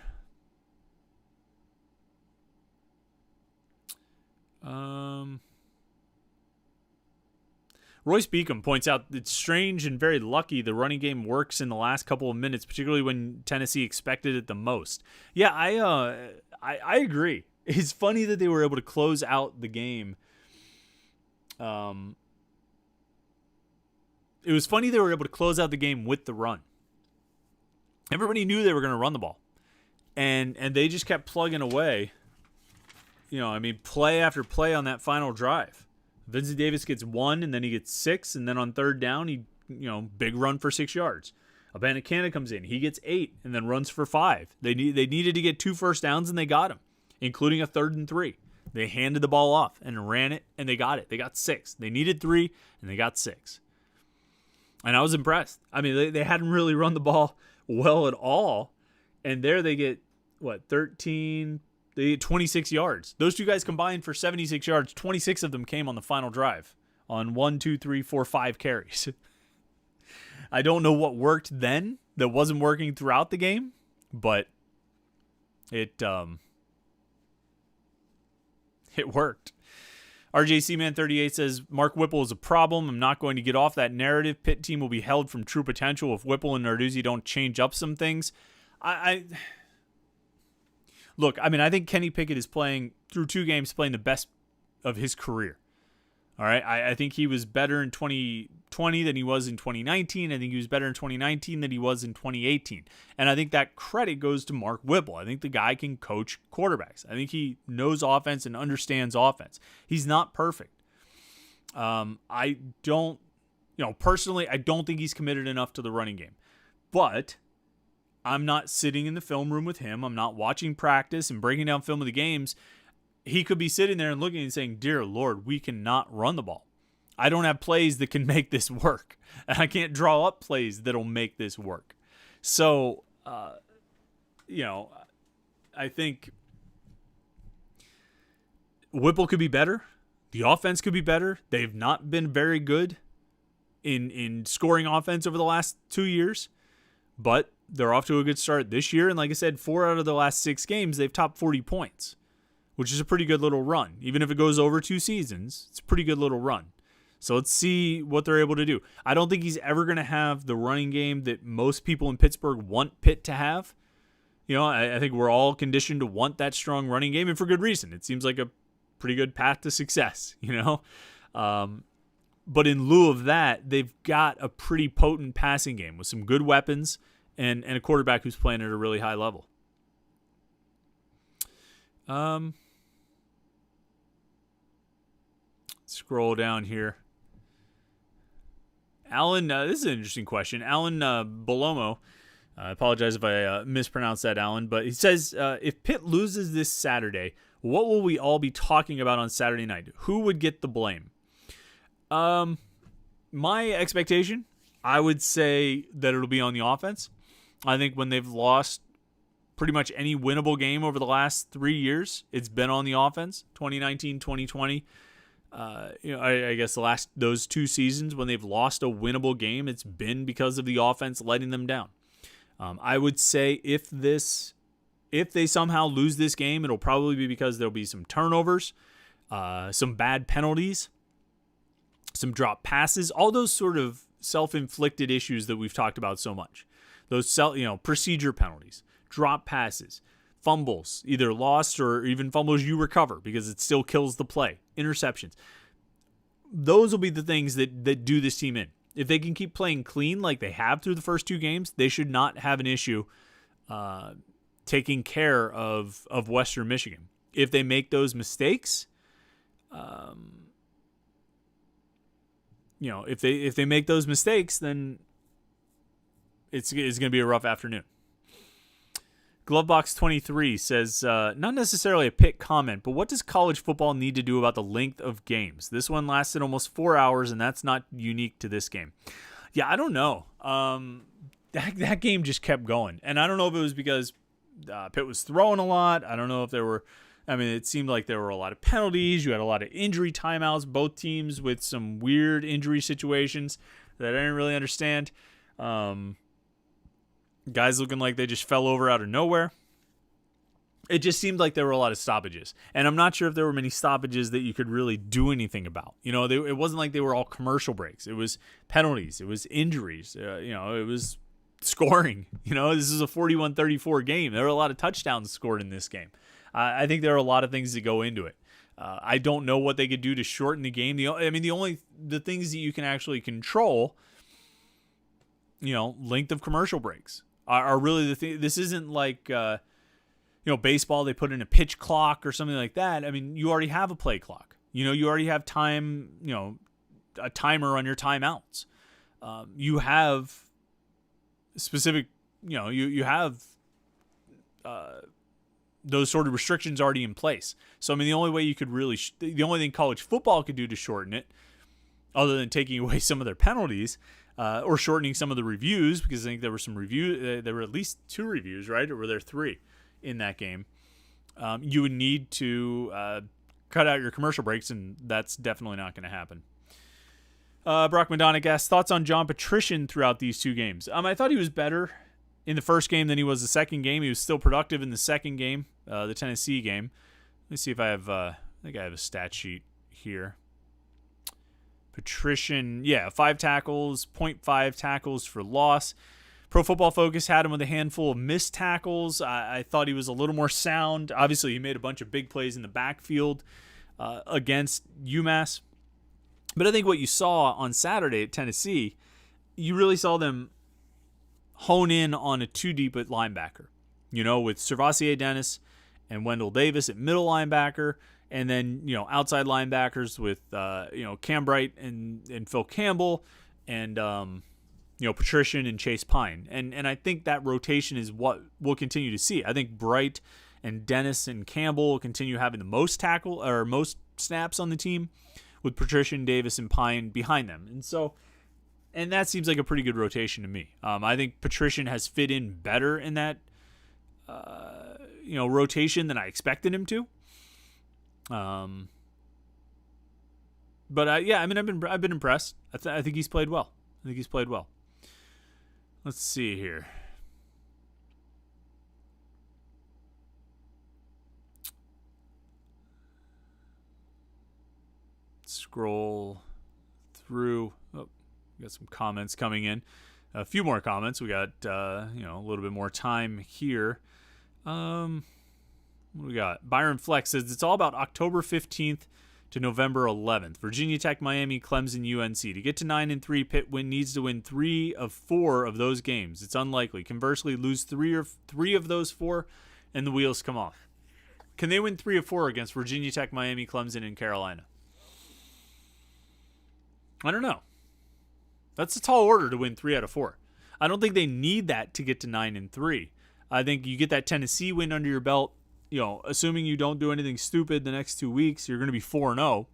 S1: Royce Beacom points out it's strange and very lucky the running game works in the last couple of minutes, particularly when Tennessee expected it the most. Yeah, I agree. It's funny that they were able to close out the game. It was funny they were able to close out the game with the run. Everybody knew they were going to run the ball, and they just kept plugging away. Play after play on that final drive. Vincent Davis gets 1, and then he gets 6, and then on third down, he, big run for 6 yards. Abanikanda comes in. He gets 8, and then runs for 5. They needed to get 2 first downs, and they got them, including a 3rd and 3. They handed the ball off and ran it, and they got it. They got 6. They needed 3, and they got 6. And I was impressed. I mean, they hadn't really run the ball well at all, and there they get, 13... They get 26 yards. Those two guys combined for 76 yards. 26 of them came on the final drive on 1, 2, 3, 4, 5 carries. I don't know what worked then that wasn't working throughout the game, but it worked. RJC Man 38 says Mark Whipple is a problem. I'm not going to get off that narrative. Pitt team will be held from true potential if Whipple and Narduzzi don't change up some things. Look, I think Kenny Pickett is playing, through 2 games, playing the best of his career. All right? I think he was better in 2020 than he was in 2019. I think he was better in 2019 than he was in 2018. And I think that credit goes to Mark Whipple. I think the guy can coach quarterbacks. I think he knows offense and understands offense. He's not perfect. I don't, personally, I don't think he's committed enough to the running game. But I'm not sitting in the film room with him. I'm not watching practice and breaking down film of the games. He could be sitting there and looking and saying, dear Lord, we cannot run the ball. I don't have plays that can make this work. And I can't draw up plays that'll make this work. So, I think Whipple could be better. The offense could be better. They've not been very good in scoring offense over the last 2 years. But they're off to a good start this year. And like I said, 4 out of the last 6 games, they've topped 40 points, which is a pretty good little run. Even if it goes over 2 seasons, it's a pretty good little run. So let's see what they're able to do. I don't think he's ever going to have the running game that most people in Pittsburgh want Pitt to have. I think we're all conditioned to want that strong running game, and for good reason. It seems like a pretty good path to success, But in lieu of that, they've got a pretty potent passing game with some good weapons and a quarterback who's playing at a really high level. Scroll down here. Alan, this is an interesting question. Alan Bolomo, I apologize if I mispronounced that, Alan, but he says, if Pitt loses this Saturday, what will we all be talking about on Saturday night? Who would get the blame? My expectation, I would say that it'll be on the offense. I think when they've lost pretty much any winnable game over the last 3 years, it's been on the offense. 2019, 2020. I guess those 2 seasons when they've lost a winnable game, it's been because of the offense letting them down. I would say if they somehow lose this game, it'll probably be because there'll be some turnovers, some bad penalties, some drop passes, all those sort of self-inflicted issues that we've talked about so much. Those procedure penalties, drop passes, fumbles, either lost or even fumbles you recover because it still kills the play, interceptions. Those will be the things that do this team in. If they can keep playing clean like they have through the first 2 games, they should not have an issue taking care of Western Michigan. If they make those mistakes, if they make those mistakes, then it's going to be a rough afternoon. Glovebox23 says, not necessarily a Pitt comment, but what does college football need to do about the length of games? This one lasted almost 4 hours, and that's not unique to this game. Yeah, I don't know. That game just kept going. And I don't know if it was because Pitt was throwing a lot. I don't know if it seemed like there were a lot of penalties. You had a lot of injury timeouts, both teams with some weird injury situations that I didn't really understand. Guys looking like they just fell over out of nowhere. it just seemed like there were a lot of stoppages. And I'm not sure if there were many stoppages that you could really do anything about. It wasn't like they were all commercial breaks. It was penalties. It was injuries. It was scoring. This is a 41-34 game. There were a lot of touchdowns scored in this game. I think there are a lot of things that go into it. I don't know what they could do to shorten the game. The things that you can actually control, length of commercial breaks are really the thing. This isn't like, baseball, they put in a pitch clock or something like that. I mean, you already have a play clock. You already have time, a timer on your timeouts. You have specific, you have those sort of restrictions already in place. So, the only way you could really, the only thing college football could do to shorten it, other than taking away some of their penalties, or shortening some of the reviews, because I think there were some reviews, there were at least 2 reviews, right? Or were there 3 in that game? You would need to cut out your commercial breaks, and that's definitely not going to happen. Brock Madonic asks, thoughts on John Patrician throughout these 2 games? I thought he was better in the first game than he was the second game. He was still productive in the second game, the Tennessee game. Let me see if I have, I think I have a stat sheet here. Patrician, 5 tackles, 0.5 tackles for loss. Pro Football Focus had him with a handful of missed tackles. I thought he was a little more sound. Obviously, he made a bunch of big plays in the backfield against UMass. But I think what you saw on Saturday at Tennessee, you really saw them hone in on a 2-deep at linebacker, with Servassier Dennis and Wendell Davis at middle linebacker, and then, outside linebackers with, Cam Bright and Phil Campbell and, Patrician and Chase Pine. And I think that rotation is what we'll continue to see. I think Bright and Dennis and Campbell will continue having the most most snaps on the team, with Patrician, Davis, and Pine behind them. And that seems like a pretty good rotation to me. I think Patrician has fit in better in that, rotation than I expected him to. But I've been impressed. I think he's played well. Let's see here. Scroll through. Oh, we got some comments coming in. A few more comments. We got a little bit more time here. What do we got? Byron Flex says it's all about October 15th to November 11th. Virginia Tech, Miami, Clemson, UNC. To get to 9-3, Pitt needs to win 3 of 4 of those games. It's unlikely. Conversely, lose 3 of those 4, and the wheels come off. Can they win 3 of 4 against Virginia Tech, Miami, Clemson, and Carolina? I don't know. That's a tall order to win 3 out of 4. I don't think they need that to get to 9-3. I think you get that Tennessee win under your belt. Assuming you don't do anything stupid the next 2 weeks, you're going to be 4-0.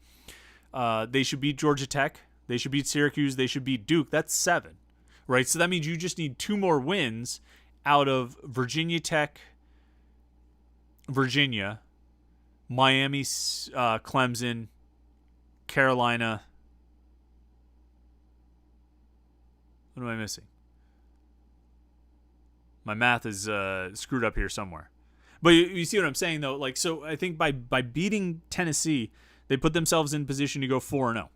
S1: They should beat Georgia Tech. They should beat Syracuse. They should beat Duke. That's 7, right? So that means you just need 2 more wins out of Virginia Tech, Virginia, Miami, Clemson, Carolina. What am I missing? My math is screwed up here somewhere. But you see what I'm saying, though? So I think by beating Tennessee, they put themselves in position to go 4-0.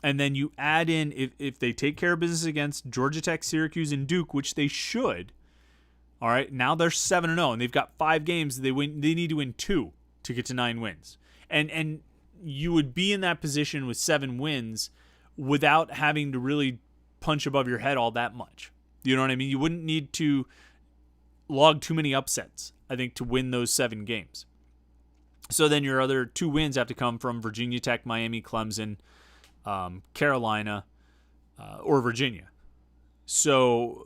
S1: And then you add in, if they take care of business against Georgia Tech, Syracuse, and Duke, which they should, all right, now they're 7-0, and they've got 5 games. They need to win 2 to get to 9 wins. And you would be in that position with 7 wins without having to really punch above your head all that much. You know what I mean? You wouldn't need to log too many upsets, I think, to win those 7 games. So then your other 2 wins have to come from Virginia Tech, Miami, Clemson, Carolina, or Virginia. So,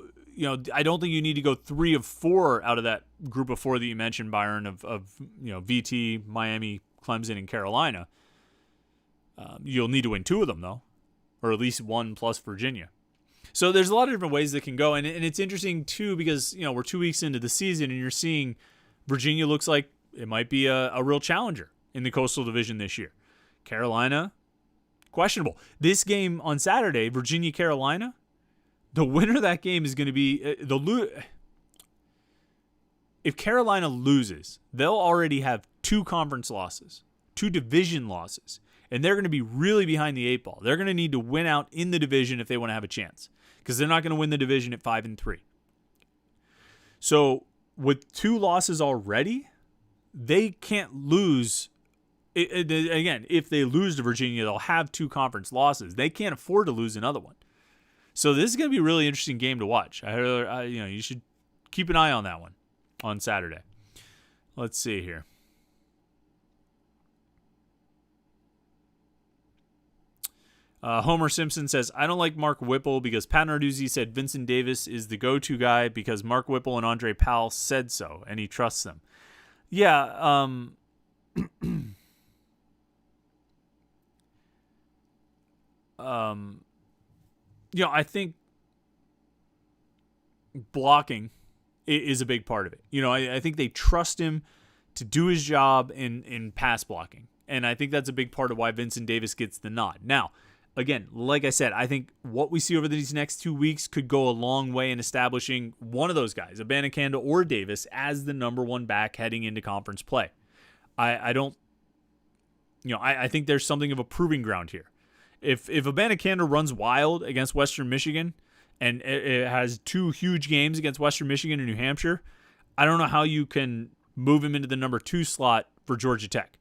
S1: I don't think you need to go 3 of 4 out of that group of 4 that you mentioned, Byron, of VT, Miami, Clemson, and Carolina. You'll need to win 2 of them, though, or at least 1 plus Virginia. So there's a lot of different ways that can go, and it's interesting too because we're 2 weeks into the season, and you're seeing Virginia looks like it might be a real challenger in the Coastal Division this year. Carolina, questionable. This game on Saturday, Virginia Carolina, the winner of that game is going to be if Carolina loses, they'll already have 2 conference losses, 2 division losses, and they're going to be really behind the 8 ball. They're going to need to win out in the division if they want to have a chance, because they're not going to win the division at 5-3. So with 2 losses already, they can't lose. Again, if they lose to Virginia, they'll have 2 conference losses. They can't afford to lose another one. So this is going to be a really interesting game to watch. You should keep an eye on that one on Saturday. Let's see here. Homer Simpson says, I don't like Mark Whipple because Pat Narduzzi said Vincent Davis is the go-to guy because Mark Whipple and Andre Powell said so, and he trusts them. Yeah, I think blocking is a big part of it. I think they trust him to do his job in pass blocking, and I think that's a big part of why Vincent Davis gets the nod. Now, again, like I said, I think what we see over these next 2 weeks could go a long way in establishing one of those guys, Abanikanda or Davis, as the number 1 back heading into conference play. I think there's something of a proving ground here. If Abanikanda runs wild against Western Michigan and it has 2 huge games against Western Michigan and New Hampshire, I don't know how you can move him into the number 2 slot for Georgia Tech.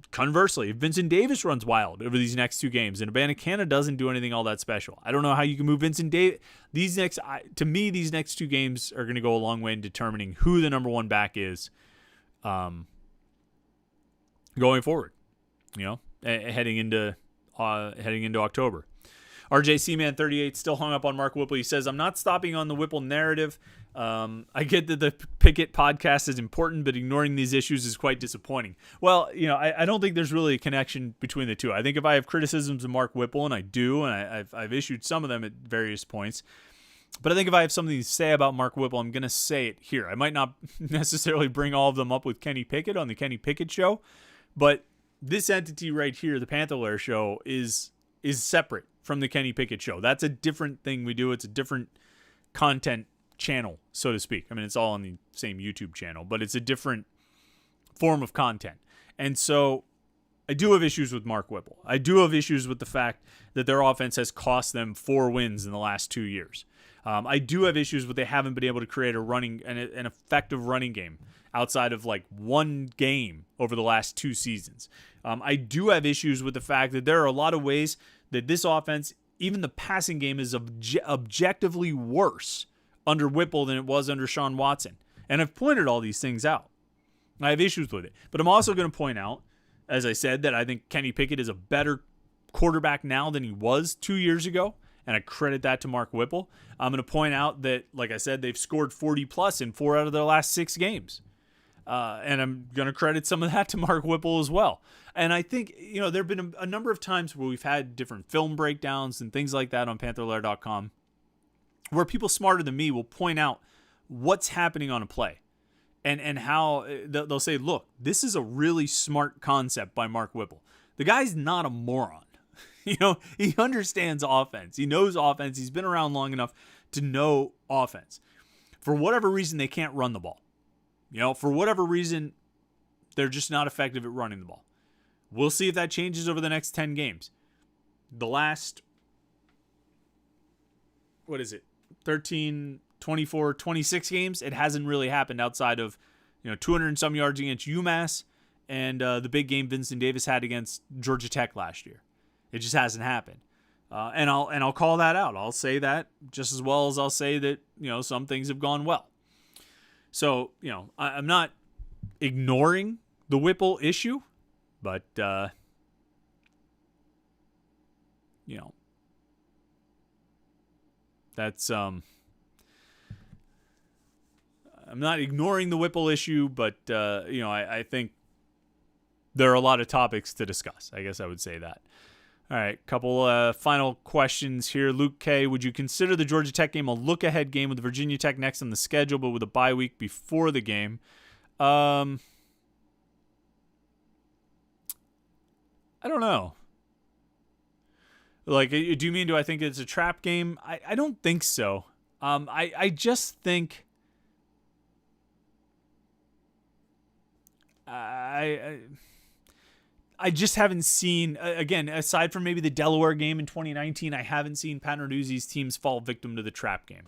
S1: Conversely, if Vincent Davis runs wild over these next 2 games and Abanikanda doesn't do anything all that special, I don't know how you can move Vincent Davis. These next 2 games are going to go a long way in determining who the number 1 back is going forward, heading into October. RJ Man 38 still hung up on Mark Whipple. He says, I'm not stopping on the Whipple narrative. I get that the Pickett podcast is important, but ignoring these issues is quite disappointing. Well, I don't think there's really a connection between the two. I think if I have criticisms of Mark Whipple, and I do, and I've issued some of them at various points, but I think if I have something to say about Mark Whipple, I'm going to say it here. I might not necessarily bring all of them up with Kenny Pickett on the Kenny Pickett show, but this entity right here, the Panther-Lair Show, is separate from the Kenny Pickett show. That's a different thing we do. It's a different content channel, so to speak. I mean, it's all on the same YouTube channel, but it's a different form of content. And so I do have issues with Mark Whipple. I do have issues with the fact that their offense has cost them 4 wins in the last 2 years. I do have issues with they haven't been able to create an effective running game outside of like 1 game over the last 2 seasons. I do have issues with the fact that there are a lot of ways that this offense, even the passing game, is objectively worse under Whipple than it was under Sean Watson. And I've pointed all these things out. I have issues with it. But I'm also going to point out, as I said, that I think Kenny Pickett is a better quarterback now than he was 2 years ago. And I credit that to Mark Whipple. I'm going to point out that, like I said, they've scored 40-plus in 4 out of their last 6 games. And I'm going to credit some of that to Mark Whipple as well. And I think, there have been a number of times where we've had different film breakdowns and things like that on Panther-Lair.com where people smarter than me will point out what's happening on a play and how they'll say, look, this is a really smart concept by Mark Whipple. The guy's not a moron. He understands offense. He knows offense. He's been around long enough to know offense. For whatever reason, they can't run the ball. For whatever reason, they're just not effective at running the ball. We'll see if that changes over the next 10 games. The last, 13, 24, 26 games, it hasn't really happened outside of 200 and some yards against UMass and the big game Vincent Davis had against Georgia Tech last year. It just hasn't happened. And I'll call that out. I'll say that just as well as I'll say that, some things have gone well. So, I'm not ignoring the Whipple issue, but, that's, I'm not ignoring the Whipple issue, but, I think there are a lot of topics to discuss. I guess I would say that. All right, couple final questions here. Luke K., would you consider the Georgia Tech game a look-ahead game with Virginia Tech next on the schedule, but with a bye week before the game? I don't know. Like, do you mean, do I think it's a trap game? I don't think so. I just think I just haven't seen, again, aside from maybe the Delaware game in 2019, I haven't seen Pat Narduzzi's teams fall victim to the trap game.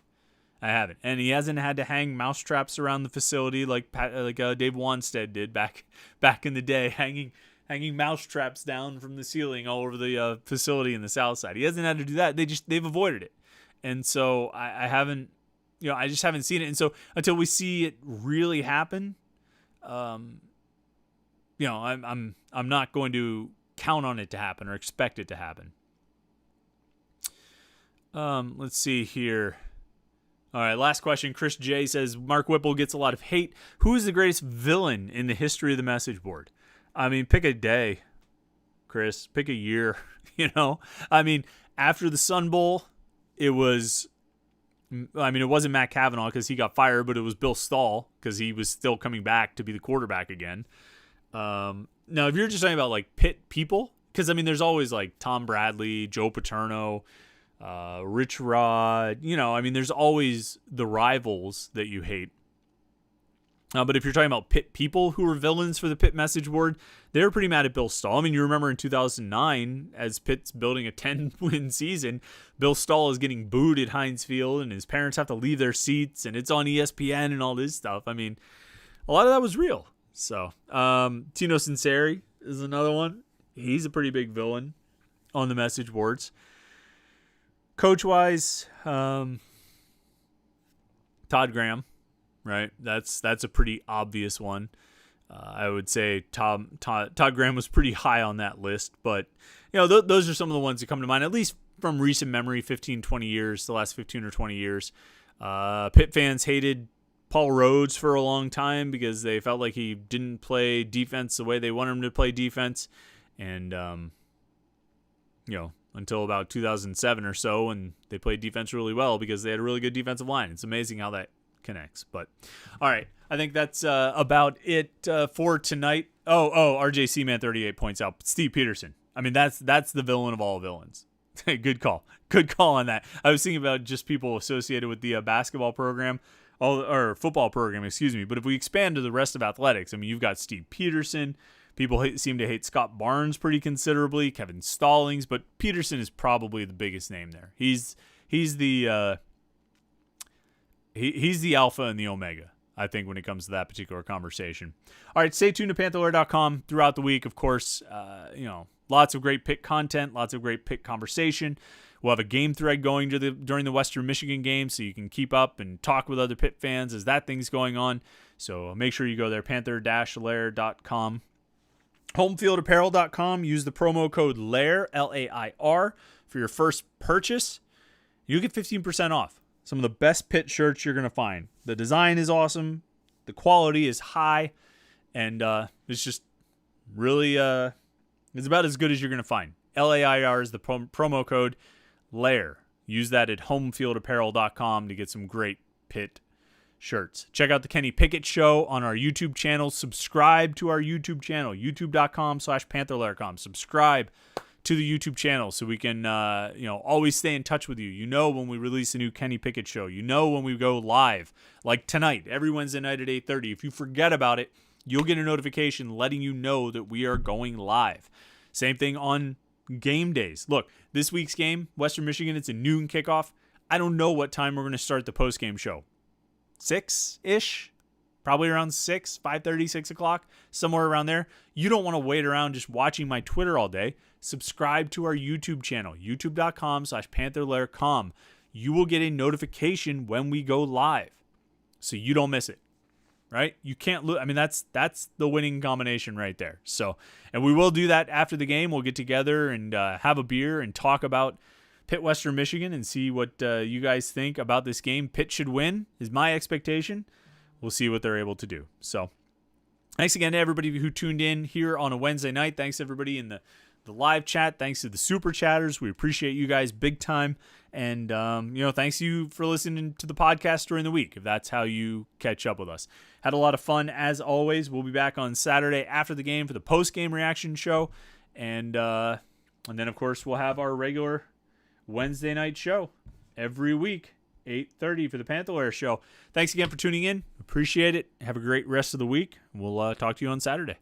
S1: I haven't. And he hasn't had to hang mouse traps around the facility like Dave Wanstead did back in the day, hanging mouse traps down from the ceiling all over the facility in the South Side. He hasn't had to do that. They've avoided it. And so I haven't, I just haven't seen it. And so until we see it really happen, I'm not going to count on it to happen or expect it to happen. Let's see here. All right, last question. Chris J says, Mark Whipple gets a lot of hate. Who is the greatest villain in the history of the message board? I mean, pick a day, Chris. Pick a year, I mean, after the Sun Bowl, it wasn't Matt Cavanaugh because he got fired, but it was Bill Stahl because he was still coming back to be the quarterback again. Now, if you're just talking about, like, Pitt people, because, I mean, there's always, like, Tom Bradley, Joe Paterno, Rich Rod, there's always the rivals that you hate. But if you're talking about Pitt people who were villains for the Pitt message board, they were pretty mad at Bill Stahl. I mean, you remember in 2009, as Pitt's building a 10-win season, Bill Stahl is getting booed at Heinz Field, and his parents have to leave their seats, and it's on ESPN and all this stuff. I mean, a lot of that was real. So, Tino Sinceri is another one. He's a pretty big villain on the message boards. Coach-wise, Todd Graham, right? That's a pretty obvious one. I would say Todd Graham was pretty high on that list, but those are some of the ones that come to mind, at least from recent memory, 15, 20 years, the last 15 or 20 years. Pitt fans hated Paul Rhodes for a long time because they felt like he didn't play defense the way they wanted him to play defense, and until about 2007 or so, and they played defense really well because they had a really good defensive line. It's amazing how that connects. But all right, I think that's about it for tonight. RJ Seaman 38 points out. Steve Peterson. I mean, that's the villain of all villains. Good call on that. I was thinking about just people associated with the basketball program, or football program, excuse me. But if we expand to the rest of athletics, I mean, you've got Steve Peterson. People seem to hate Scott Barnes pretty considerably, Kevin Stallings, but Peterson is probably the biggest name there. He's the alpha and the omega, I think, when it comes to that particular conversation. All right, stay tuned to Panther-Lair.com throughout the week. Of course, lots of great Pitt content, lots of great Pitt conversation. We'll have a game thread going during the Western Michigan game, so you can keep up and talk with other Pitt fans as that thing's going on. So make sure you go there, Panther-Lair.com. Homefieldapparel.com. Use the promo code LAIR, L-A-I-R, for your first purchase. You get 15% off. Some of the best Pitt shirts you're going to find. The design is awesome. The quality is high. And it's just really, it's about as good as you're going to find. LAIR is the promo code LAIR. Use that at homefieldapparel.com to get some great Pitt shirts. Check out the Kenny Pickett Show on our YouTube channel. Subscribe to our YouTube channel, youtube.com/Panther-Lair.com. Subscribe to the YouTube channel so we can, always stay in touch with you. When we release a new Kenny Pickett Show. When we go live, like tonight, every Wednesday night at 8:30. If you forget about it, you'll get a notification letting you know that we are going live. Same thing on game days. Look, this week's game, Western Michigan, it's a noon kickoff. I don't know what time we're going to start the post-game show. 6-ish, probably around 6, 5:30, 6 o'clock, somewhere around there. You don't want to wait around just watching my Twitter all day. Subscribe to our YouTube channel, youtube.com/Panther-Lair.com. You will get a notification when we go live, so you don't miss it, right? You can't lose. I mean, that's the winning combination right there. So, and we will do that after the game. We'll get together and have a beer and talk about Pitt Western Michigan and see what you guys think about this game. Pitt should win is my expectation. We'll see what they're able to do. So thanks again to everybody who tuned in here on a Wednesday night. Thanks everybody in the live chat. Thanks to the super chatters. We appreciate you guys big time. And, thanks you for listening to the podcast during the week, if that's how you catch up with us. Had a lot of fun as always. We'll be back on Saturday after the game for the post-game reaction show. And then, of course, we'll have our regular Wednesday night show every week 8:30 for the Panther-Lair Show. Thanks again for tuning in. Appreciate it. Have a great rest of the week. We'll talk to you on Saturday.